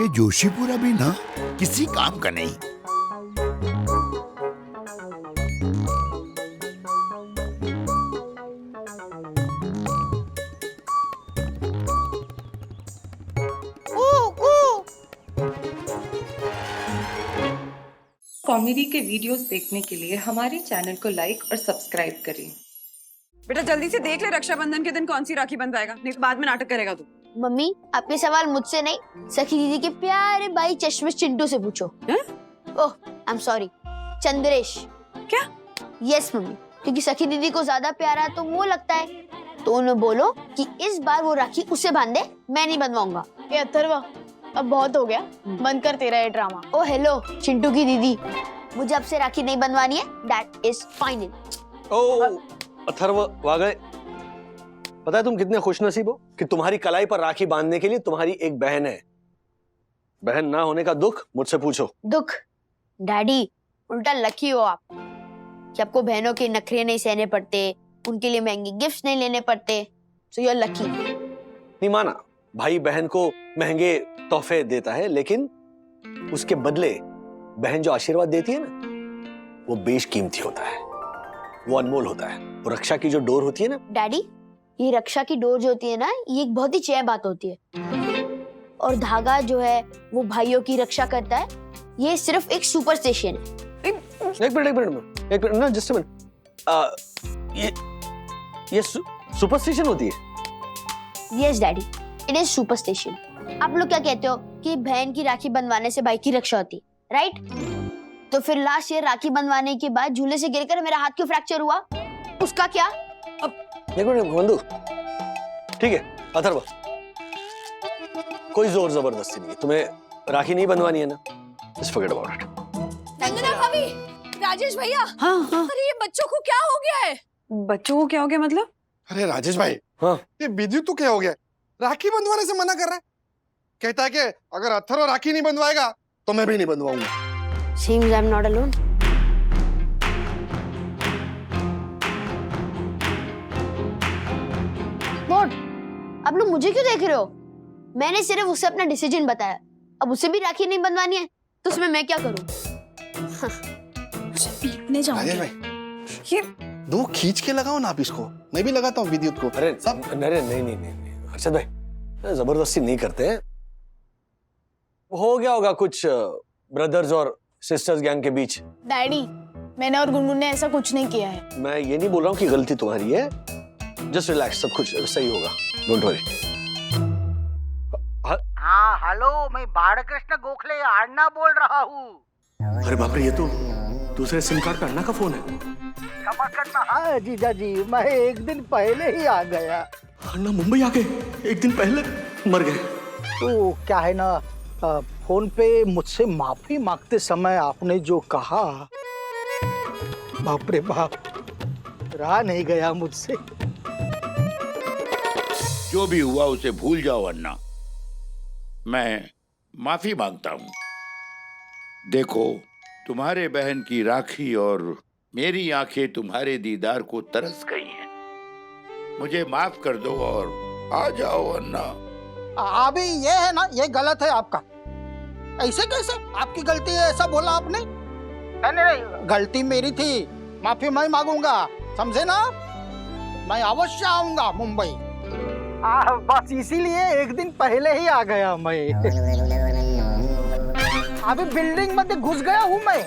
ये जोशीपुरा भी ना किसी काम का नहीं। कॉमेडी के वीडियोस देखने के लिए हमारे चैनल को लाइक और सब्सक्राइब करें। बेटा जल्दी से देख ले रक्षाबंधन के दिन कौन सी राखी बंधवाएगा, नहीं तो बाद में नाटक करेगा तू। मम्मी आपके सवाल मुझसे नहीं सखी दीदी के प्यारे भाई चश्मिश चिंटू से पूछो। ओह आई एम सॉरी, चंद्रेश। क्या? यस मम्मी, क्योंकि सखी दीदी को ज्यादा प्यारा तो वो लगता है, तो उन्हें बोलो कि इस बार वो राखी उसे बांधे, मैं नहीं बनवाऊंगा। ये अथर्व अब बहुत हो गया, बंद कर तेरा ये ड्रामा। ओ हेलो चिंटू की दीदी, मुझे अब से राखी नहीं बनवानी है, दैट इज फाइनल। ओ अथर्व वागले, पता है तुम कितने खुशनसीब हो कि तुम्हारी कलाई पर राखी बांधने के लिए तुम्हारी एक बहन है। बहन ना होने का दुख मुझसे पूछो। दुख? डैडी उल्टा लकी हो आप कि आपको बहनों के नखरे नहीं सहने पड़ते, उनके लिए महंगे गिफ्ट्स नहीं लेने पड़ते, सो यू आर लकी। नहीं माना, भाई बहन को महंगे तोहफे देता है, लेकिन उसके बदले बहन जो आशीर्वाद देती है ना, वो बेशकीमती होता है, वो अनमोल होता है। वो रक्षा की जो डोर होती है ना। डैडी ये रक्षा की डोर जो होती है ना, ये एक बहुत ही चय बात होती है, और धागा जो है वो भाइयों की रक्षा करता है, ये सिर्फ एक सुपरस्टिशन है। एक मिनट ना, जस्ट अ मिनट। ये सुपरस्टिशन होती है? Yes daddy, it is superstition. आप लोग क्या कहते हो कि बहन की राखी बंधवाने से भाई की रक्षा होती, राइट? तो फिर लास्ट ईयर राखी बंधवाने के बाद झूले से गिरकर मेरा हाथ क्यों फ्रैक्चर हुआ, उसका क्या? अब देखो बंधु, ठीक है अथर्व, कोई जोर जबरदस्ती नहीं है, तुम्हें राखी नहीं बंधवानी है ना, just forget about it. Sanjana भाभी, राजेश भैया। हाँ हाँ। अरे ये बच्चों को क्या हो गया है? बच्चों को क्या हो गया मतलब? अरे राजेश भाई, हाँ ये विद्युत तो क्या हो गया, राखी बंधवाने से मना कर रहा है। कहता है कि अगर अथर्व राखी नहीं बंधवाएगा तो मैं भी नहीं बंधवाऊंगा। Seems I'm not alone. What? आप लोग मुझे क्यों देख रहे हो? मैंने सिर्फ उसे अपना डिसीजन बताया, अब उसे भी राखी नहीं बंधवानी है तो उसमें मैं क्या करूं? पीटने जाऊंगी। राजेश भाई, ये दो खींच के लगाओ ना आप इसको, मैं भी लगाता हूँ विद्युत को। अरे सब अरे नहीं अर्षद भाई, जबरदस्ती नहीं करते हैं। हो गया होगा कुछ ब्रदर्स और सिस्टर्स गैंग के बीच। डैडी मैंने और गुनगुन ने ऐसा कुछ नहीं किया है। मैं ये नहीं बोल रहा हूँ कि गलती तुम्हारी है, जस्ट रिलैक्स, सब कुछ सही होगा, डोंट वरी। हाँ हेलो, मैं बालकृष्ण गोखले आड़ना बोल रहा हूँ। अरे बाप रे, ये तो दूसरे सिम कार्ड पे अन्ना का फोन है। क्षमा करना। हाँ जीजा जी, मैं एक दिन पहले ही आ गया। अन्ना मुंबई आके एक दिन पहले मर गए। तो क्या है ना, फोन पे मुझसे माफी मांगते समय आपने जो कहा, बाप रे बाप, रहा नहीं गया मुझसे। जो भी हुआ उसे भूल जाओ अन्ना, मैं माफी मांगता हूँ। देखो, तुम्हारे बहन की राखी और मेरी आंखें तुम्हारे दीदार को तरस गई हैं। मुझे माफ कर दो और आ जाओ अन्ना। अभी ये है ना, ये गलत है आपका। ऐसे कैसे आपकी गलती है ऐसा बोला आपने? नहीं, गलती मेरी थी, माफी मैं मांगूंगा, समझे ना? मैं अवश्य आऊंगा मुंबई। बस इसीलिए एक दिन पहले ही आ गया मैं। अभी बिल्डिंग में घुस गया हूँ मैं,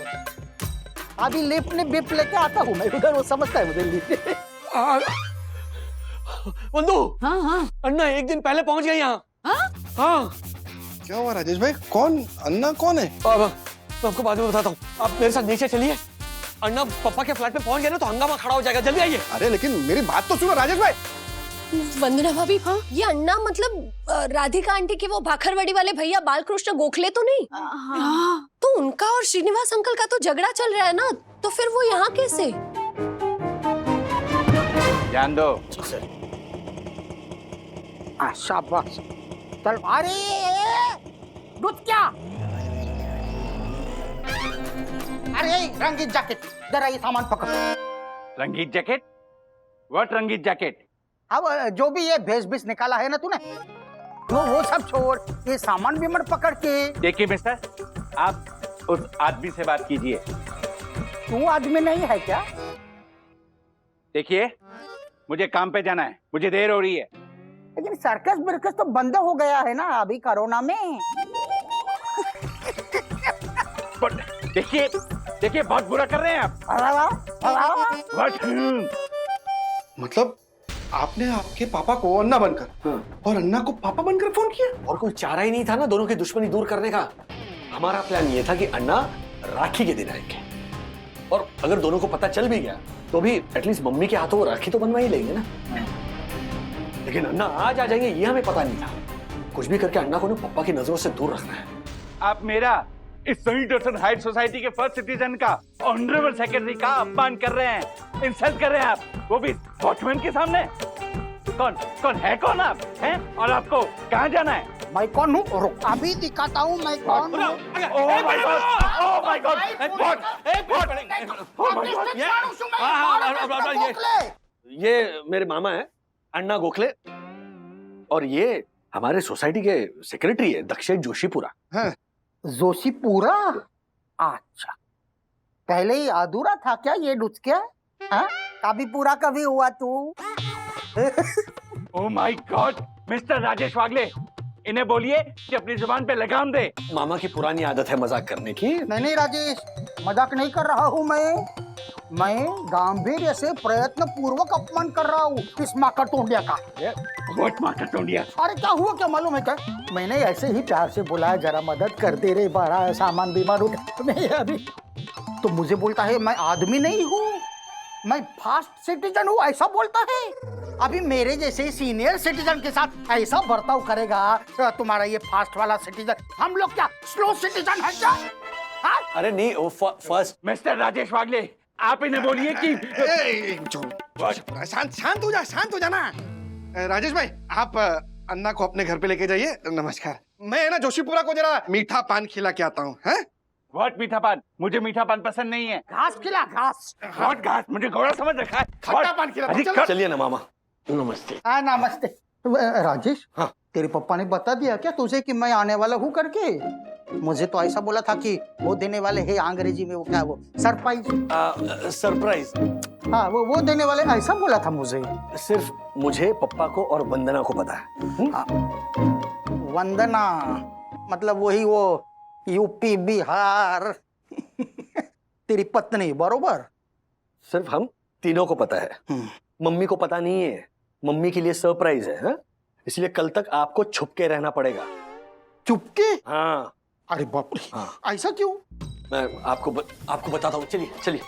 अभी लिफ्ट ने बिप लेके आता हूँ मैं उधर, वो समझता है मुझे लिफ्ट। बंधु, हाँ हाँ अन्ना एक दिन पहले पहुंच गए यहाँ। हाँ क्या हुआ राजेश भाई, कौन अन्ना कौन है? मैं आपको बाद में बताता हूँ, आप मेरे साथ नीचे चलिए। अन्ना पापा के फ्लैट में पहुंच गए ना तो हंगामा खड़ा हो जाएगा, जल्दी आइए। अरे लेकिन मेरी बात तो सुनो राजेश भाई। वंदना भाभी, ये अन्ना मतलब राधिका आंटी के वो भाखरवड़ी वाले भैया बालकृष्ण गोखले तो नहीं? हाँ। तो उनका और श्रीनिवास अंकल का तो झगड़ा चल रहा है ना, तो फिर वो यहाँ कैसे? ध्यान दो। शाबाश, चल। अरे रुक क्या? अरे रंगीत जैकेट, जरा ये सामान पकड़। रंगीत जैकेट? व्हाट रंगीत जैकेट? अब जो भी ये भेष भेष निकाला है ना तूने, वो सब छोड़, ये सामान भी मत पकड़ के। देखिए मिस्टर, आप उस आदमी से बात कीजिए। तू आदमी नहीं है क्या? देखिए, मुझे काम पे जाना है, मुझे देर हो रही है। लेकिन सर्कस बिरकस तो बंद हो गया है ना अभी कोरोना में। बट देखिए देखिए, बहुत बुरा कर रहे हैं आप। What? मतलब आपने आपके पापा को अन्ना बनकर और अन्ना को पापा बनकर फोन किया? और कोई चारा ही नहीं था ना दोनों की दुश्मनी दूर करने का। हमारा प्लान ये था कि अन्ना राखी के दिन आएंगे, और अगर दोनों को पता चल भी गया तो भी एटलीस्ट मम्मी के हाथों वो राखी तो बनवा ही लेंगे ना। लेकिन अन्ना आज आ जाएंगे ये हमें पता नहीं था। कुछ भी करके अन्ना को ना पप्पा की नजरों से दूर रखना है। आप मेरा इस सनी दर्शन हाइट सोसाइटी के फर्स्ट सिटीजन का ऑनरेबल सेक्रेटरी का अपमान कर रहे हैं, इंसल्ट कर रहे हैं आप, वो भी वॉचमैन के सामने। कौन है कौन आप हैं? और आपको कहाँ जाना है? मैं कौन हूँ? रुक, अभी दिखाता हूँ मैं कौन हूँ। ओह my God, oh my God, ये मेरे मामा है अन्ना गोखले, और ये हमारे सोसाइटी के सेक्रेटरी है दक्षेश जोशीपुरा। जोशीपुरा? अच्छा, पहले ही अधूरा था क्या ये डुचक्या? हाँ? कभी पूरा कभी हुआ तू? Oh my God, mister Rajesh Wagle, इन्हें बोलिए कि अपनी जुबान पे लगाम दे। मामा की पुरानी आदत है मजाक करने की। नहीं राजेश, मजाक नहीं कर रहा हूँ मैं गांभीर्य से प्रयत्न पूर्वक अपमान कर रहा हूँ इस माकर टोंडिया का। व्हाट माकर टोंडिया? अरे क्या हुआ, क्या मालूम है क्या? मैंने ऐसे ही प्यार से बोला जरा मदद कर दे रे, बड़ा सामान बीमार उठा नहीं अभी, तो मुझे बोलता है मैं आदमी नहीं हूँ, मैं फास्ट सिटीजन हूँ, ऐसा बोलता है। अभी मेरे जैसे सीनियर सिटीजन के साथ ऐसा बर्ताव करेगा तुम्हारा ये फास्ट वाला सिटीजन, हम लोग क्या स्लो सिटीजन है क्या? हाँ? अरे नहीं, वो फर्स्ट। मिस्टर राजेश वागले, आप इन्हें बोलिए कि शांत हो जाना। राजेश भाई, आप अन्ना को अपने घर पे लेके जाइए। नमस्कार, मैं ना जोशीपुरा को जरा मीठा पान खिला के आता हूँ। व्हाट मीठा पान? मुझे मीठा पान पसंद नहीं है। घास खिला, घास। व्हाट घास? मुझे घोड़ा समझ रखा है। खट्टा पान खिला। अधिक चलिए ना मामा। नमस्ते। हाँ नमस्ते। राजेश, हाँ तेरे पापा ने बता दिया क्या तुझे कि मैं आने वाला हूँ करके? मुझे तो ऐसा बोला था कि वो देने वाले हैं, अंग्रेजी में वो क्या, वो सरप्राइज। सरप्राइज? हाँ वो देने वाले, ऐसा बोला था मुझे। सिर्फ मुझे, पप्पा को और वंदना को पता है। वंदना मतलब वही वो यूपी बिहार तेरी पत्नी, बरोबर? सिर्फ हम तीनों को पता है, मम्मी को पता नहीं है। मम्मी के लिए सरप्राइज है, हाँ? इसलिए कल तक आपको छुप के रहना पड़ेगा। चुप के? हाँ। अरे बाप रे, हाँ। ऐसा क्यों? मैं आपको बताता हूँ, चलिए चलिए।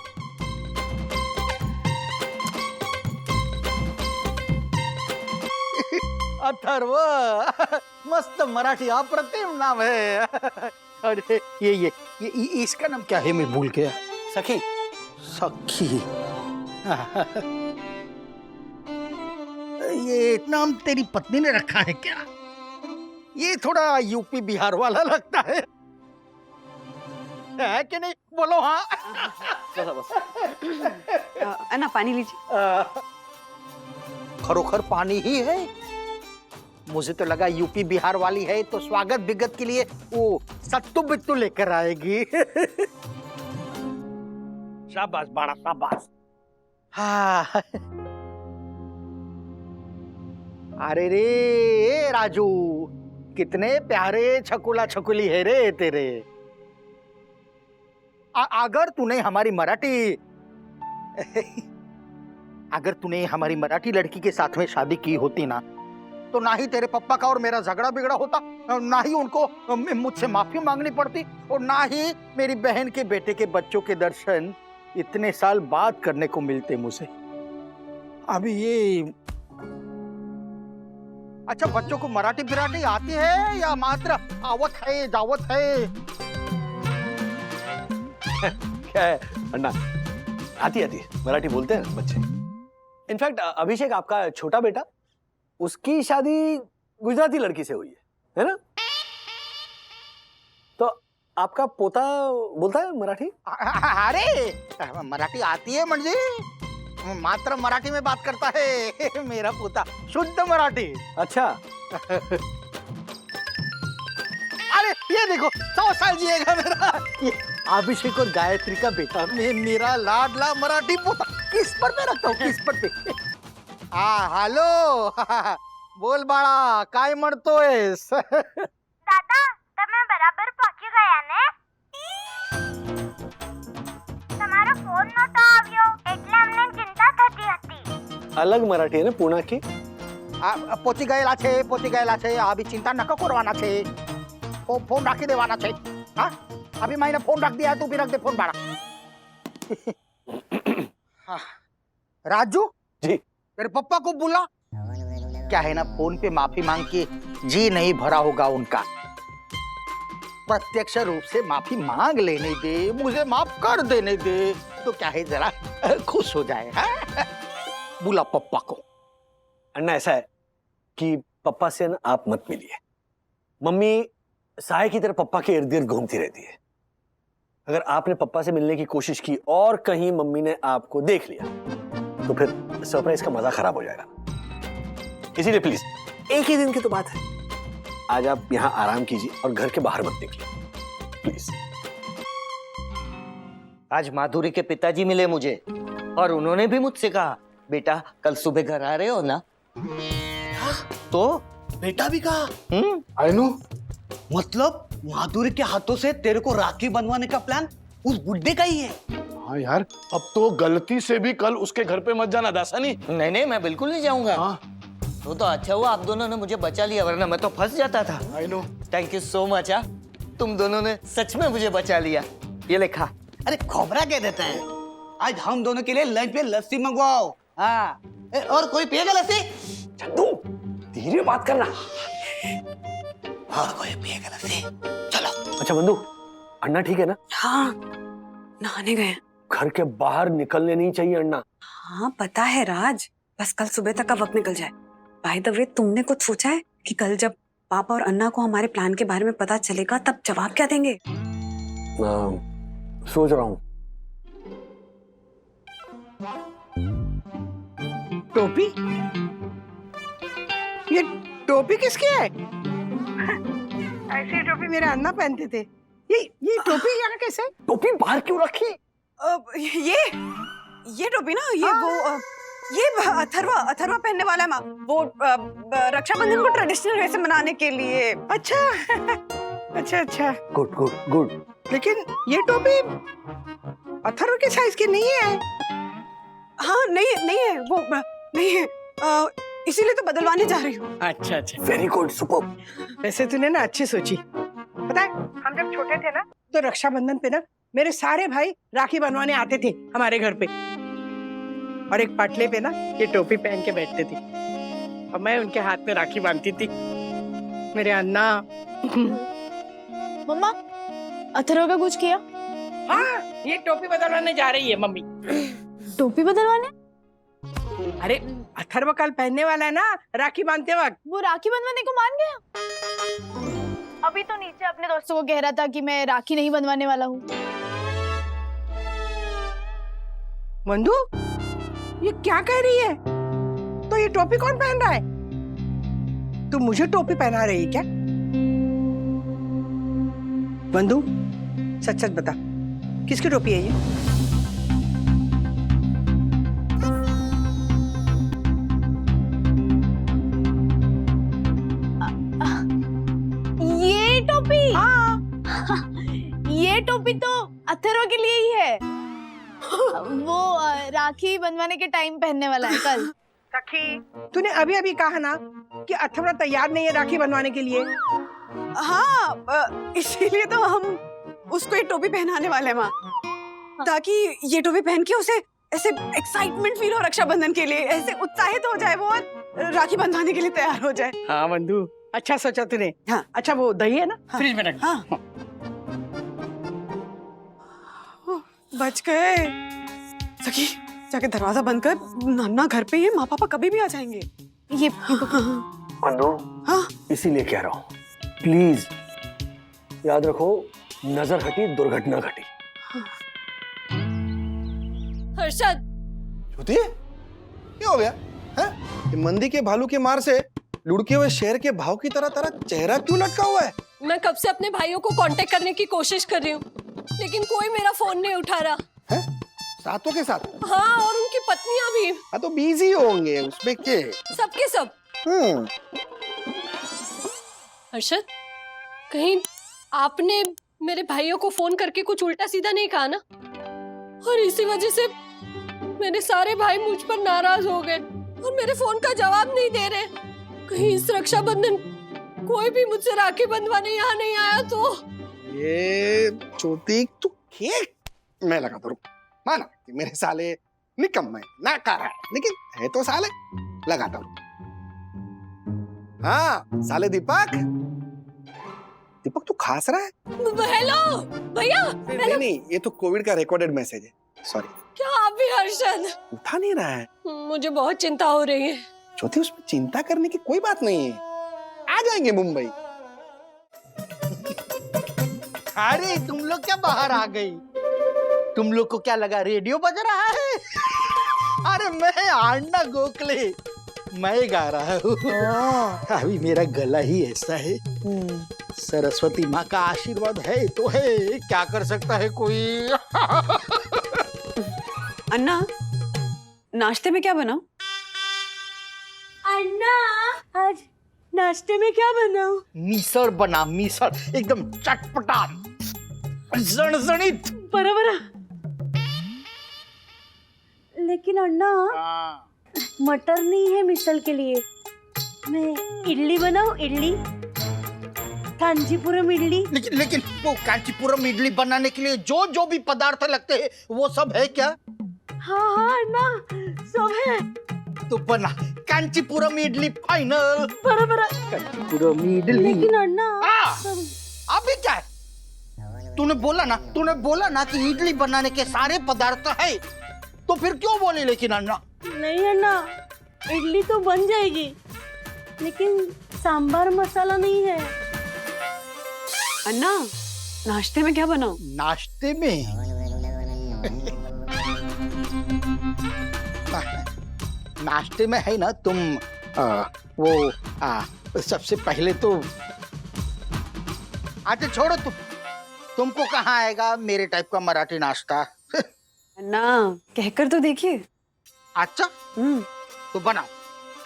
अथर्व, मस्त मराठी अप्रतिम नाम है। अरे ये इसका नाम क्या है, मैं भूल गया। सखी। सखी। ये नाम तेरी पत्नी ने रखा है क्या? ये थोड़ा यूपी बिहार वाला लगता है कि नहीं? बोलो हाँ। बस। अन्ना पानी लीजिए। खरोखर पानी ही है? मुझे तो लगा यूपी बिहार वाली है तो स्वागत विगत के लिए वो सत्तू बिट्टू लेकर आएगी। शाबाश बड़ा शाबाश। हाँ। अरे रे राजू, कितने प्यारे छकुला छकुली है रे तेरे। अगर तूने हमारी मराठी लड़की के साथ में शादी की होती ना, तो ना ही तेरे पप्पा का और मेरा झगड़ा बिगड़ा होता, ना ही उनको मुझसे माफी मांगनी पड़ती, और ना ही मेरी बहन के बेटे के बच्चों के दर्शन इतने साल बाद करने को मिलते मुझे। अभी ये अच्छा, बच्चों को मराठी बिराठी आती है या मात्र आवत है जावत है? क्या है अन्ना, आती मराठी बोलते हैं बच्चे। इनफैक्ट अभिषेक, आपका छोटा बेटा, उसकी शादी गुजराती लड़की से हुई है ना? तो आपका पोता बोलता है मराठी? अरे मराठी आती है म्हणजे मात्र मराठी में बात करता है मेरा पोता, शुद्ध मराठी। अच्छा। ये देखो 100 साल जिएगा मेरा। ये अभिषेक और गायत्री का बेटा, मेरा लाडला मराठी पोता। किस पर पे रखता हूँ, किस पर पे। हेलो बोल बाळा, काय म्हणतोयस? दादा તમે બરાબર પહોંચી ગયા ને? તમારો ફોન નતો આવ્યો એટલે અમને ચિંતા થતી હતી. अलग मराठी है ना पूना की? પોચી ગયેલા છે अभी चिंता नको करवाना छे। फोन राखी देवाना छे। हाँ अभी मैंने फोन रख दिया, तू भी रख दे फोन बाड़ा। हाँ, राजू जी तेरे पप्पा को बुला। क्या है ना, फोन पे माफी मांग के जी नहीं भरा होगा उनका। प्रत्यक्ष रूप से माफी मांग लेने दे, मुझे माफ कर देने दे, तो क्या है जरा खुश हो जाए। हाँ? बुला पप्पा को। अन्ना ऐसा है कि पप्पा से ना आप मत मिलिए। मम्मी साय की तरह पप्पा के इर्द गिर्द घूमती रहती है। अगर आपने पप्पा से मिलने की कोशिश की और कहीं मम्मी ने आपको देख लिया तो फिर सरप्राइज का मजा खराब हो जाएगा। इसीलिए प्लीज एक ही दिन की तो बात है, आज आप यहाँ आराम कीजिए और घर के बाहर मत निकलिए प्लीज। आज माधुरी के पिताजी मिले मुझे और उन्होंने भी मुझसे कहा बेटा कल सुबह घर आ रहे हो ना? तो बेटा भी कहा। आइनु मतलब माधुरी के हाथों से तेरे को राखी बनवाने का प्लान उस बुड्ढे का ही है। हाँ यार, अब तो गलती से भी कल उसके घर पे मत जाना दासानी। नहीं नहीं मैं बिल्कुल नहीं जाऊंगा। हाँ। तो अच्छा हुआ आप दोनों ने मुझे बचा लिया, वरना मैं तो फंस जाता था। I know. Thank you so much. तुम दोनों ने सच में मुझे बचा लिया। ये लिखा। अरे खोबरा कह देता है। आज हम दोनों के लिए लंच पे लस्सी मंगवाओ। हाँ और कोई पिएगा लस्सी? चंदू धीरे बात करना। और कोई पिएगा लस्सी? चलो। अच्छा बंधु, अन्ना ठीक है ना? हाँ नहाने गए। घर के बाहर निकलने नहीं चाहिए अन्ना। हाँ पता है राज, बस कल सुबह तक का वक्त निकल जाए। बाय द वे तुमने कुछ सोचा है कि कल जब पापा और अन्ना को हमारे प्लान के बारे में पता चलेगा तब जवाब क्या देंगे? सोच रहा हूँ। टोपी? ये टोपी किसकी है? ऐसी टोपी मेरे अन्ना पहनते थे। ये टोपी यहाँ कैसे? टोपी बाहर क्यों रखी? ये टोपी ना, ये वो ये अथर्वा पहनने वाला है माँ। वो रक्षाबंधन को ट्रेडिशनल वे से मनाने के लिए। अच्छा। Good good good. लेकिन ये टोपी अथर्व के साइज की नहीं है। हाँ नहीं है, वो नहीं है, इसीलिए तो बदलवाने जा रही हूँ। अच्छा। Very good, super. वैसे तूने ना अच्छी सोची। पता है हम जब छोटे थे ना तो रक्षाबंधन पे ना मेरे सारे भाई राखी बनवाने आते थे हमारे घर पे, और एक पाटले पे ना ये टोपी पहन के बैठते थे और मैं उनके हाथ में राखी बांधती थी। मेरे अन्ना। मम्मा अथर्व का कुछ किया? हाँ ये टोपी बदलवाने जा रही है मम्मी। टोपी बदलवाने? अरे अथर्व कल पहनने वाला है ना राखी बांधते वक्त। वो राखी बंधवाने को मान गया? अभी तो नीचे अपने दोस्तों को कह रहा था कि मैं राखी नहीं बनवाने वाला हूँ। मंदू ये क्या कह रही है? तो ये टोपी कौन पहन रहा है? तू मुझे टोपी पहना रही है क्या? बंधु सच बता, किसकी टोपी है ये? ये टोपी? हाँ। ये टोपी तो अथर्व के लिए ही है। वो राखी बनवाने के टाइम पहनने वाला है कल। सखी तूने अभी अभी कहा ना कि अथर्व तैयार नहीं है राखी बनवाने के लिए। हाँ इसीलिए तो हम उसको ये टोपी पहनाने वाले हैं माँ, ताकि ये टोपी पहन के उसे ऐसे एक्साइटमेंट फील हो रक्षाबंधन के लिए, ऐसे उत्साहित हो जाए वो और राखी बंधवाने के लिए तैयार हो जाए। हाँ बंधु अच्छा सोचा तूने। हाँ। अच्छा वो दही है ना? हाँ। फ्रिज में रख। हाँ। बच गए। सखी जाके दरवाजा बंद कर, नाना घर पे है, माँ पापा कभी भी आ जाएंगे। ये मंदू हाँ इसीलिए कह रहा हूँ, प्लीज याद रखो, नजर हटी दुर्घटना घटी। हर्षद क्या हो गया है? ये मंदी के भालू के मार से लुढ़के हुए शेर के भाव की तरह तेरा चेहरा क्यों लटका हुआ है? मैं कब से अपने भाइयों को कांटेक्ट करने की कोशिश कर रही हूँ, लेकिन कोई मेरा फोन नहीं उठा रहा। हैं? सातों के साथ? हाँ, और उनकी पत्नियां भी। हाँ तो बिजी होंगे, उसमें क्या? सबके सब। हर्षद, कहीं आपने मेरे भाइयों को फोन करके कुछ उल्टा सीधा नहीं कहा ना? और इसी वजह से मेरे सारे भाई मुझ पर नाराज हो गए और मेरे फोन का जवाब नहीं दे रहे। कहीं इस रक्षाबंधन कोई भी मुझसे राखी बंधवाने यहाँ नहीं आया तो? ये चोटी तू केक मैं लगाता हूँ। माना कि मेरे साले निकम्मे नाकार है, लेकिन है तो साले, लगाता हूँ। हाँ साले दीपक, दीपक तू खास रहा है? हेलो भैया। नहीं नहीं, ये तो कोविड का रिकॉर्डेड मैसेज है, सॉरी। क्या आप भी हर्षद? उठा नहीं रहा है। मुझे बहुत चिंता हो रही है। ज्योति, उसमें चिंता करने की कोई बात नहीं है, आ जाएंगे मुंबई। अरे तुम लोग क्या बाहर आ गई? तुम लोग को क्या लगा रेडियो बज रहा है? अरे मैं अन्ना गोखले, मैं गा रहा हूँ। अभी मेरा गला ही ऐसा है। सरस्वती माँ का आशीर्वाद है तो है, क्या कर सकता है कोई। अन्ना, नाश्ते में क्या बनाऊं? अन्ना, आज नाश्ते में क्या बनाऊं? मिसळ बना, मिसळ एकदम चटपटा जणजणीत। बराबर। लेकिन अन्ना, मटर नहीं है मिसल के लिए। मैं इडली बनाऊं? इडली, कांचीपुरम इडली। लेकिन वो कांचीपुरम इडली बनाने के लिए जो जो भी पदार्थ लगते हैं वो सब है क्या? हाँ अन्ना, सब है। तो बना कांचीपुरम इडली फाइनल। बराबर। कांचीपुरम इडली। लेकिन अन्ना, अभी क्या है? तूने बोला ना कि इडली बनाने के सारे पदार्थ है, तो फिर क्यों बोले लेकिन अन्ना? नहीं अन्ना, इडली तो बन जाएगी, लेकिन सांबार मसाला नहीं है। अन्ना, नाश्ते में क्या बनाऊं? नाश्ते में नाश्ते में है ना तुम सबसे पहले तो अच्छा छोड़ो, तुमको कहाँ आएगा मेरे टाइप का मराठी नाश्ता। अन्ना, कहकर तो देखिए। अच्छा तो बनाओ,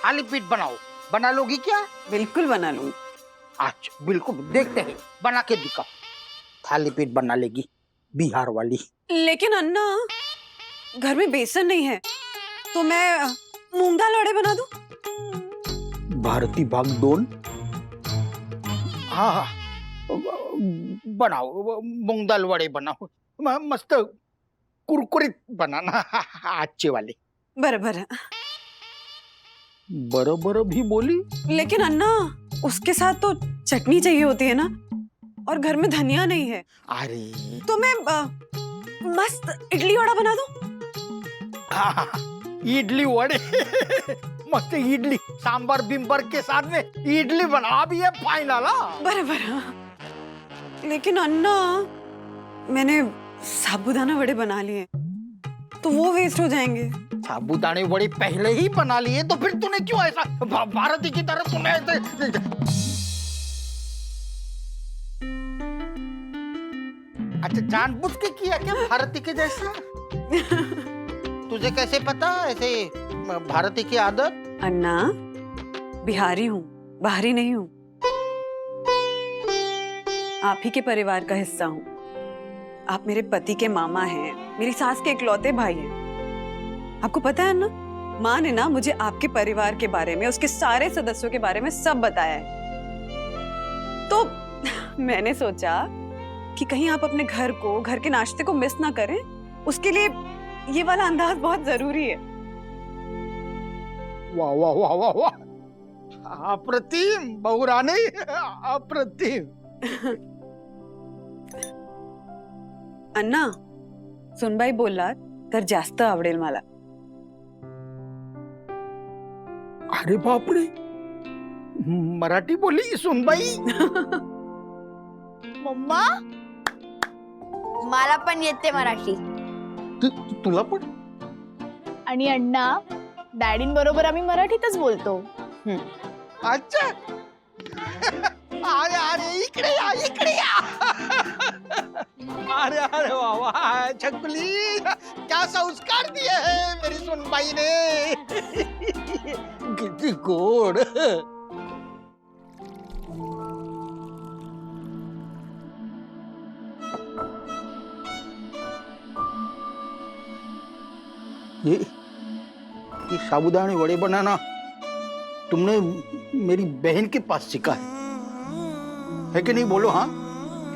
थाली पीठ बनाओ। बना लोगी क्या? बिल्कुल बना लूंगी। अच्छा बिल्कुल, देखते हैं, बना के दिखाओ। थाली पीठ बना लेगी बिहार वाली। लेकिन अन्ना, घर में बेसन नहीं है, तो मैं मूंग दाल वड़े बना दूं? भारती भाग 2। हाँ बनाओ, मूंग दाल वड़े बनाओ, मस्त कुरकुरीत बनाना, अच्छे वाले। बराबर। बराबर भी बोली। लेकिन अन्ना, उसके साथ तो चटनी चाहिए होती है ना, और घर में धनिया नहीं है। अरे तो मैं मस्त इडली वड़ा बना दूं? इडली वड़े मस्त इडली सांबर बिम्बर के साथ में इडली बना भी है फाइनल। बराबर। लेकिन अन्ना, मैंने साबूदाना वड़े बना लिए, तो वो वेस्ट हो जाएंगे। साबूदाने वड़े पहले ही बना लिए, तो फिर तूने क्यों ऐसा भारती की तरह तूने ऐसे? अच्छा जानबूझ के किया क्या भारती के जैसा? तुझे कैसे पता ऐसे भारती की आदत? अन्ना, बिहारी हूँ, बाहरी नहीं हूँ। आप ही के परिवार का हिस्सा हूँ। आप मेरे पति के मामा हैं, मेरी सास के इकलौते भाई हैं। आपको पता है ना, माँ ने ना मुझे आपके परिवार के बारे में, उसके सारे सदस्यों के बारे में सब बताया है। तो मैंने सोचा कि कहीं आप अपने घर को, घर के नाश्ते को मिस ना करें, उसके लिए ये वाला अंदाज बहुत जरूरी है। वाह वाह वाह वाह वाह, अप्रतिम बहुरानी, अप्रतिम। अन्ना, सुनबाई बोलला तर जास्त आवडेल मला। अरे बापरे, मराठी बोली सुनबाई। मम्मा, मला पण येते मराठी। तुला पण? आणि अण्णा, डॅडींबरोबर आम्ही मराठीतच बोलतो। अच्छा अरे अरे इकडे या इकडे या अरे अरे वाह वाह छकुली क्या संस्कार दिए हैं मेरी सुनबाई ने किती गोड ये साबूदाने वड़े बनाना तुमने मेरी बहन के पास सीखा है कि नहीं बोलो? हाँ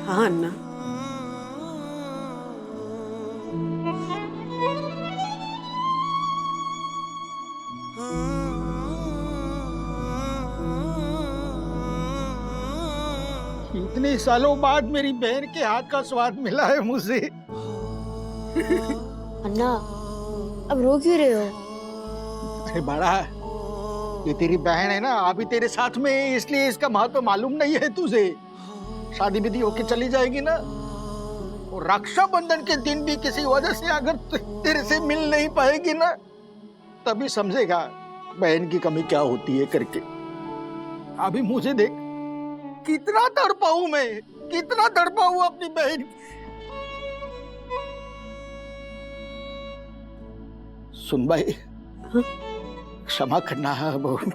हाँ अन्ना। इतने सालों बाद मेरी बहन के हाथ का स्वाद मिला है मुझे। अन्ना अब रो क्यों रहे हो? अरे बड़ा ये तेरी बहन है ना, अभी तेरे साथ में है, इसलिए इसका महत्व मालूम नहीं है तुझे। शादी विधि होके चली जाएगी ना, और रक्षाबंधन के दिन भी किसी वजह से अगर तेरे से मिल नहीं पाएगी ना, तभी समझेगा बहन की कमी क्या होती है करके। अभी मुझे देख कितना तड़पाऊं मैं, कितना तड़पाऊं अपनी बहन। सुन भाई, क्षमा करना है बहू,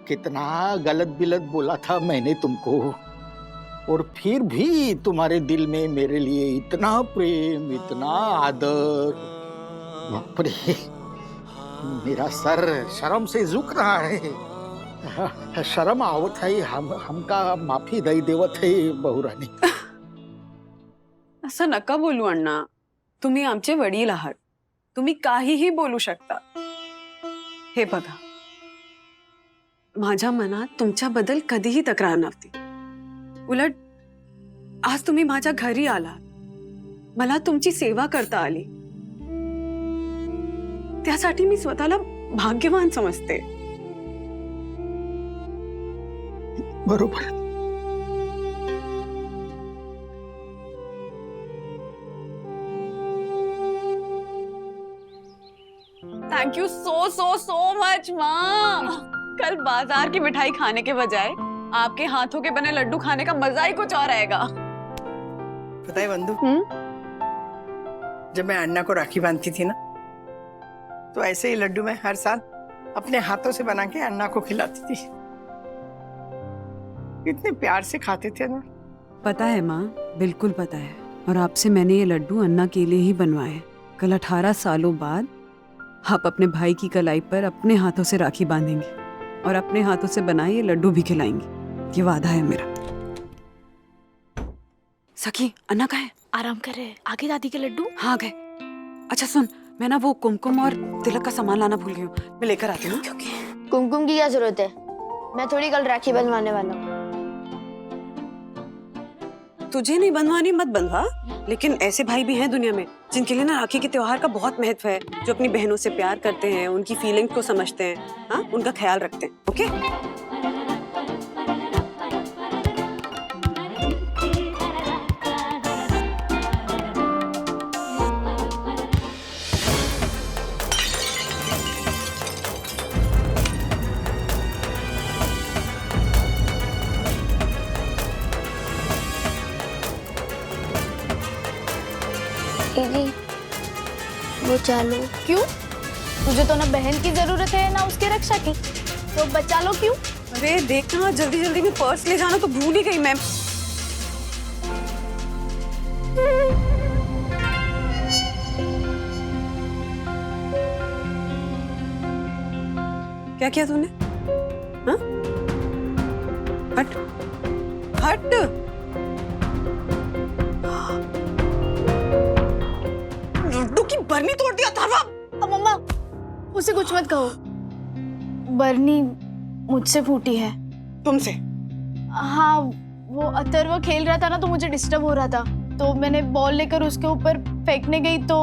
कितना गलत बिलत बोला था मैंने तुमको, और फिर भी तुम्हारे दिल में मेरे लिए इतना प्रेम, इतना आदर। बाप रे, मेरा सर शर्म से झुक रहा है। शर्म आवत है, हमका माफी दई देवत है बहुरानी। असं नका बोलू अण्णा, तुम्ही आमचे वडील आहात, तुम्ही काहीही बोलू शकता। हे बघा, माझ्या मनात तुमच्याबद्दल कधीही तक्रार नव्हती। उलट आज तुम्ही माझ्या घरी आलात, मला तुमची सेवा करता आली, त्यासाठी मी स्वतःला भाग्यवान समजते। बरोबर। Thank you so so so much माँ। कल बाजार की मिठाई खाने के बजाय आपके हाथों के बने लड्डू खाने का मजा ही कुछ और आएगा। पता है बंधु, जब मैं अन्ना को राखी बांधती थी ना, तो ऐसे ही लड्डू मैं हर साल अपने हाथों से बना के अन्ना को खिलाती थी। इतने प्यार से खाते थे ना। पता है माँ, बिल्कुल पता है। और आपसे मैंने ये लड्डू अन्ना के लिए ही बनवाए। कल 18 सालों बाद आप अपने भाई की कलाई पर अपने हाथों से राखी बांधेंगे और अपने हाथों से बनाए ये लड्डू भी खिलाएंगे। ये वादा है मेरा। सखी, अन्ना कहाँ है? आराम कर रहे हैं। आगे दादी के लड्डू? हाँ गए। अच्छा सुन, मैं ना वो कुमकुम और तिलक का सामान लाना भूल गई हूँ, मैं लेकर आती हूँ। कुमकुम की क्या जरूरत है? मैं थोड़ी कल राखी बनवाने वाला हूँ। तुझे नहीं बनवानी मत बनवा, लेकिन ऐसे भाई भी हैं दुनिया में जिनके लिए ना राखी के त्योहार का बहुत महत्व है, जो अपनी बहनों से प्यार करते हैं, उनकी फीलिंग्स को समझते हैं, हाँ, उनका ख्याल रखते हैं। ओके? दीदी, वो चालू क्यों? तुझे तो ना बहन की जरूरत है ना उसके रक्षा की, तो बचा लो क्यों? अरे देखना, जल्दी जल्दी में पर्स ले जाना तो भूल ही गई मैं। क्या किया तूने? हाँ? हट हट। लड्डू की बरनी तोड़ दिया था। मम्मा, उसे कुछ मत कहो। बरनी मुझसे फूटी है। तुमसे? हाँ, वो अथर्व खेल रहा था ना, तो मुझे डिस्टर्ब हो रहा था, तो मैंने बॉल लेकर उसके ऊपर फेंकने गई तो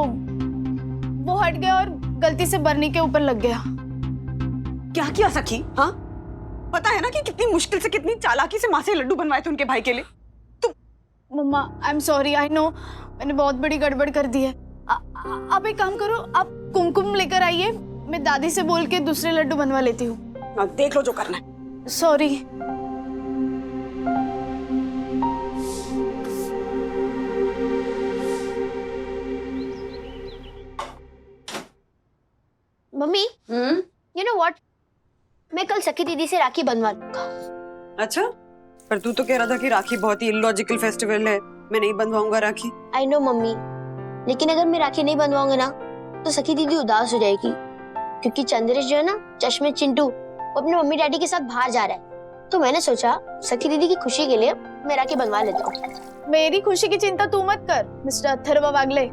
वो हट गया और गलती से बरनी के ऊपर लग गया। क्या किया सखी? हाँ, पता है ना कि कितनी मुश्किल से, कितनी चालाकी से माँ से लड्डू बनवाए थे उनके भाई के लिए। तुम? Mamma, I am sorry, I know मैंने बहुत बड़ी गड़बड़ कर दी है। आप एक काम करो, आप कुमकुम लेकर आइए, मैं दादी से बोल के दूसरे लड्डू बनवा लेती हूँ। देख लो जो करना है। Sorry. Mummy, you know what, मैं कल सखी दीदी से राखी बनवा लूंगा। अच्छा, पर तू तो कह रहा था कि राखी बहुत ही इलॉजिकल फेस्टिवल है, मैं नहीं बनवाऊंगा राखी। आई नो मम्मी, लेकिन अगर मैं राखी नहीं बनवाऊंगा ना तो सखी दीदी उदास हो जाएगी, क्योंकि चंद्रेश जो है ना, चश्मे चिंटू, वो अपने मम्मी डैडी के साथ बाहर जा रहा है। तो मैंने सोचा सखी दीदी की खुशी के लिए मैं राखी बनवा लेता हूँ। मेरी खुशी की चिंता तू मत कर मिस्टर अथर्व वागले।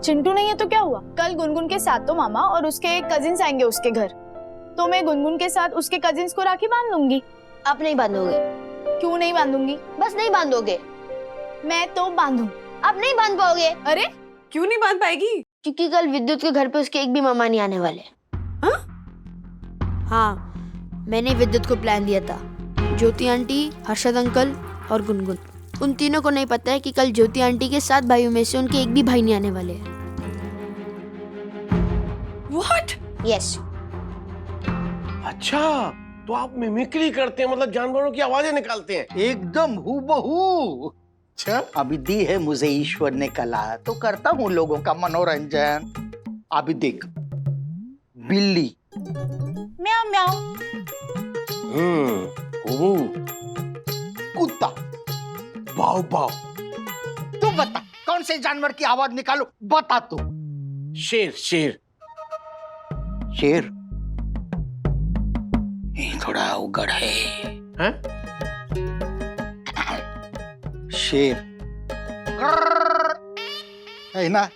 चिंटू नहीं है तो क्या हुआ, कल गुनगुन के साथ तो मामा और उसके कजिन्स आएंगे उसके घर, तो मैं गुनगुन के साथ उसके कजिन्स को राखी बांध लूंगी। आप नहीं बांधोगे? क्यों नहीं बांधूंगी? बस नहीं बांधोगे? मैं तो बांधू। आप नहीं बांध पाओगे। अरे क्यों नहीं बांध पाएगी? क्योंकि कल विद्युत के घर पे उसके एक भी मामा नहीं आने वाले। हाँ, मैंने विद्युत को प्लान दिया था। ज्योति आंटी, हर्षद अंकल और गुनगुन, उन तीनों को नहीं पता है कि कल ज्योति आंटी के 7 भाइयों में से उनके एक भी भाई नहीं आने वाले हैं। What? यस। अच्छा, तो आप मिमिक्री करते हैं, मतलब जानवरों की आवाजें निकालते हैं? एकदम हूबहू। अच्छा, अभी दी है मुझे ईश्वर ने कला, तो करता हूँ लोगों का मनोरंजन। अभी देख, बिल्ली म्याऊ म्याऊ, कुत्ता बाव बाव। तू बता कौन से जानवर की आवाज निकालू, बता तू। शेर शेर शेर ये थोड़ा उगड़ है। हैं? शेर है ना,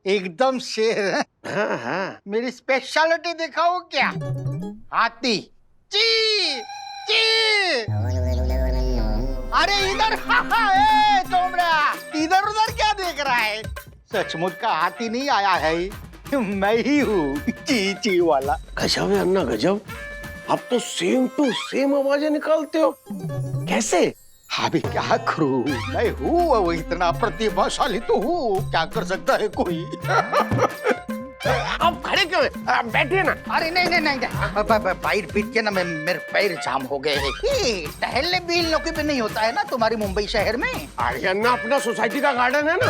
एकदम शेर है। हाँ हाँ। मेरी स्पेशलिटी दिखाओ क्या? हाथी ची ची। अरे इधर ए तोमरा, इधर उधर क्या देख रहा है? सचमुच का हाथी नहीं आया है, मैं ही हूँ ची ची वाला। गजब है अन्ना, गजब। आप तो सेम टू सेम आवाजें निकालते हो, कैसे? अभी क्या करूं, मैं हूँ वो इतना प्रतिभाशाली तो हूँ, क्या कर सकता है कोई। आप खड़े क्यों हैं? आप बैठिए ना। अरे नहीं नहीं नहीं, पैर पीट के ना मेरे पैर जाम हो गए हैं। टहलने भी इन लोगों पे नहीं होता है ना तुम्हारी मुंबई शहर में। अरे अन्ना, अपना सोसाइटी का गार्डन है ना,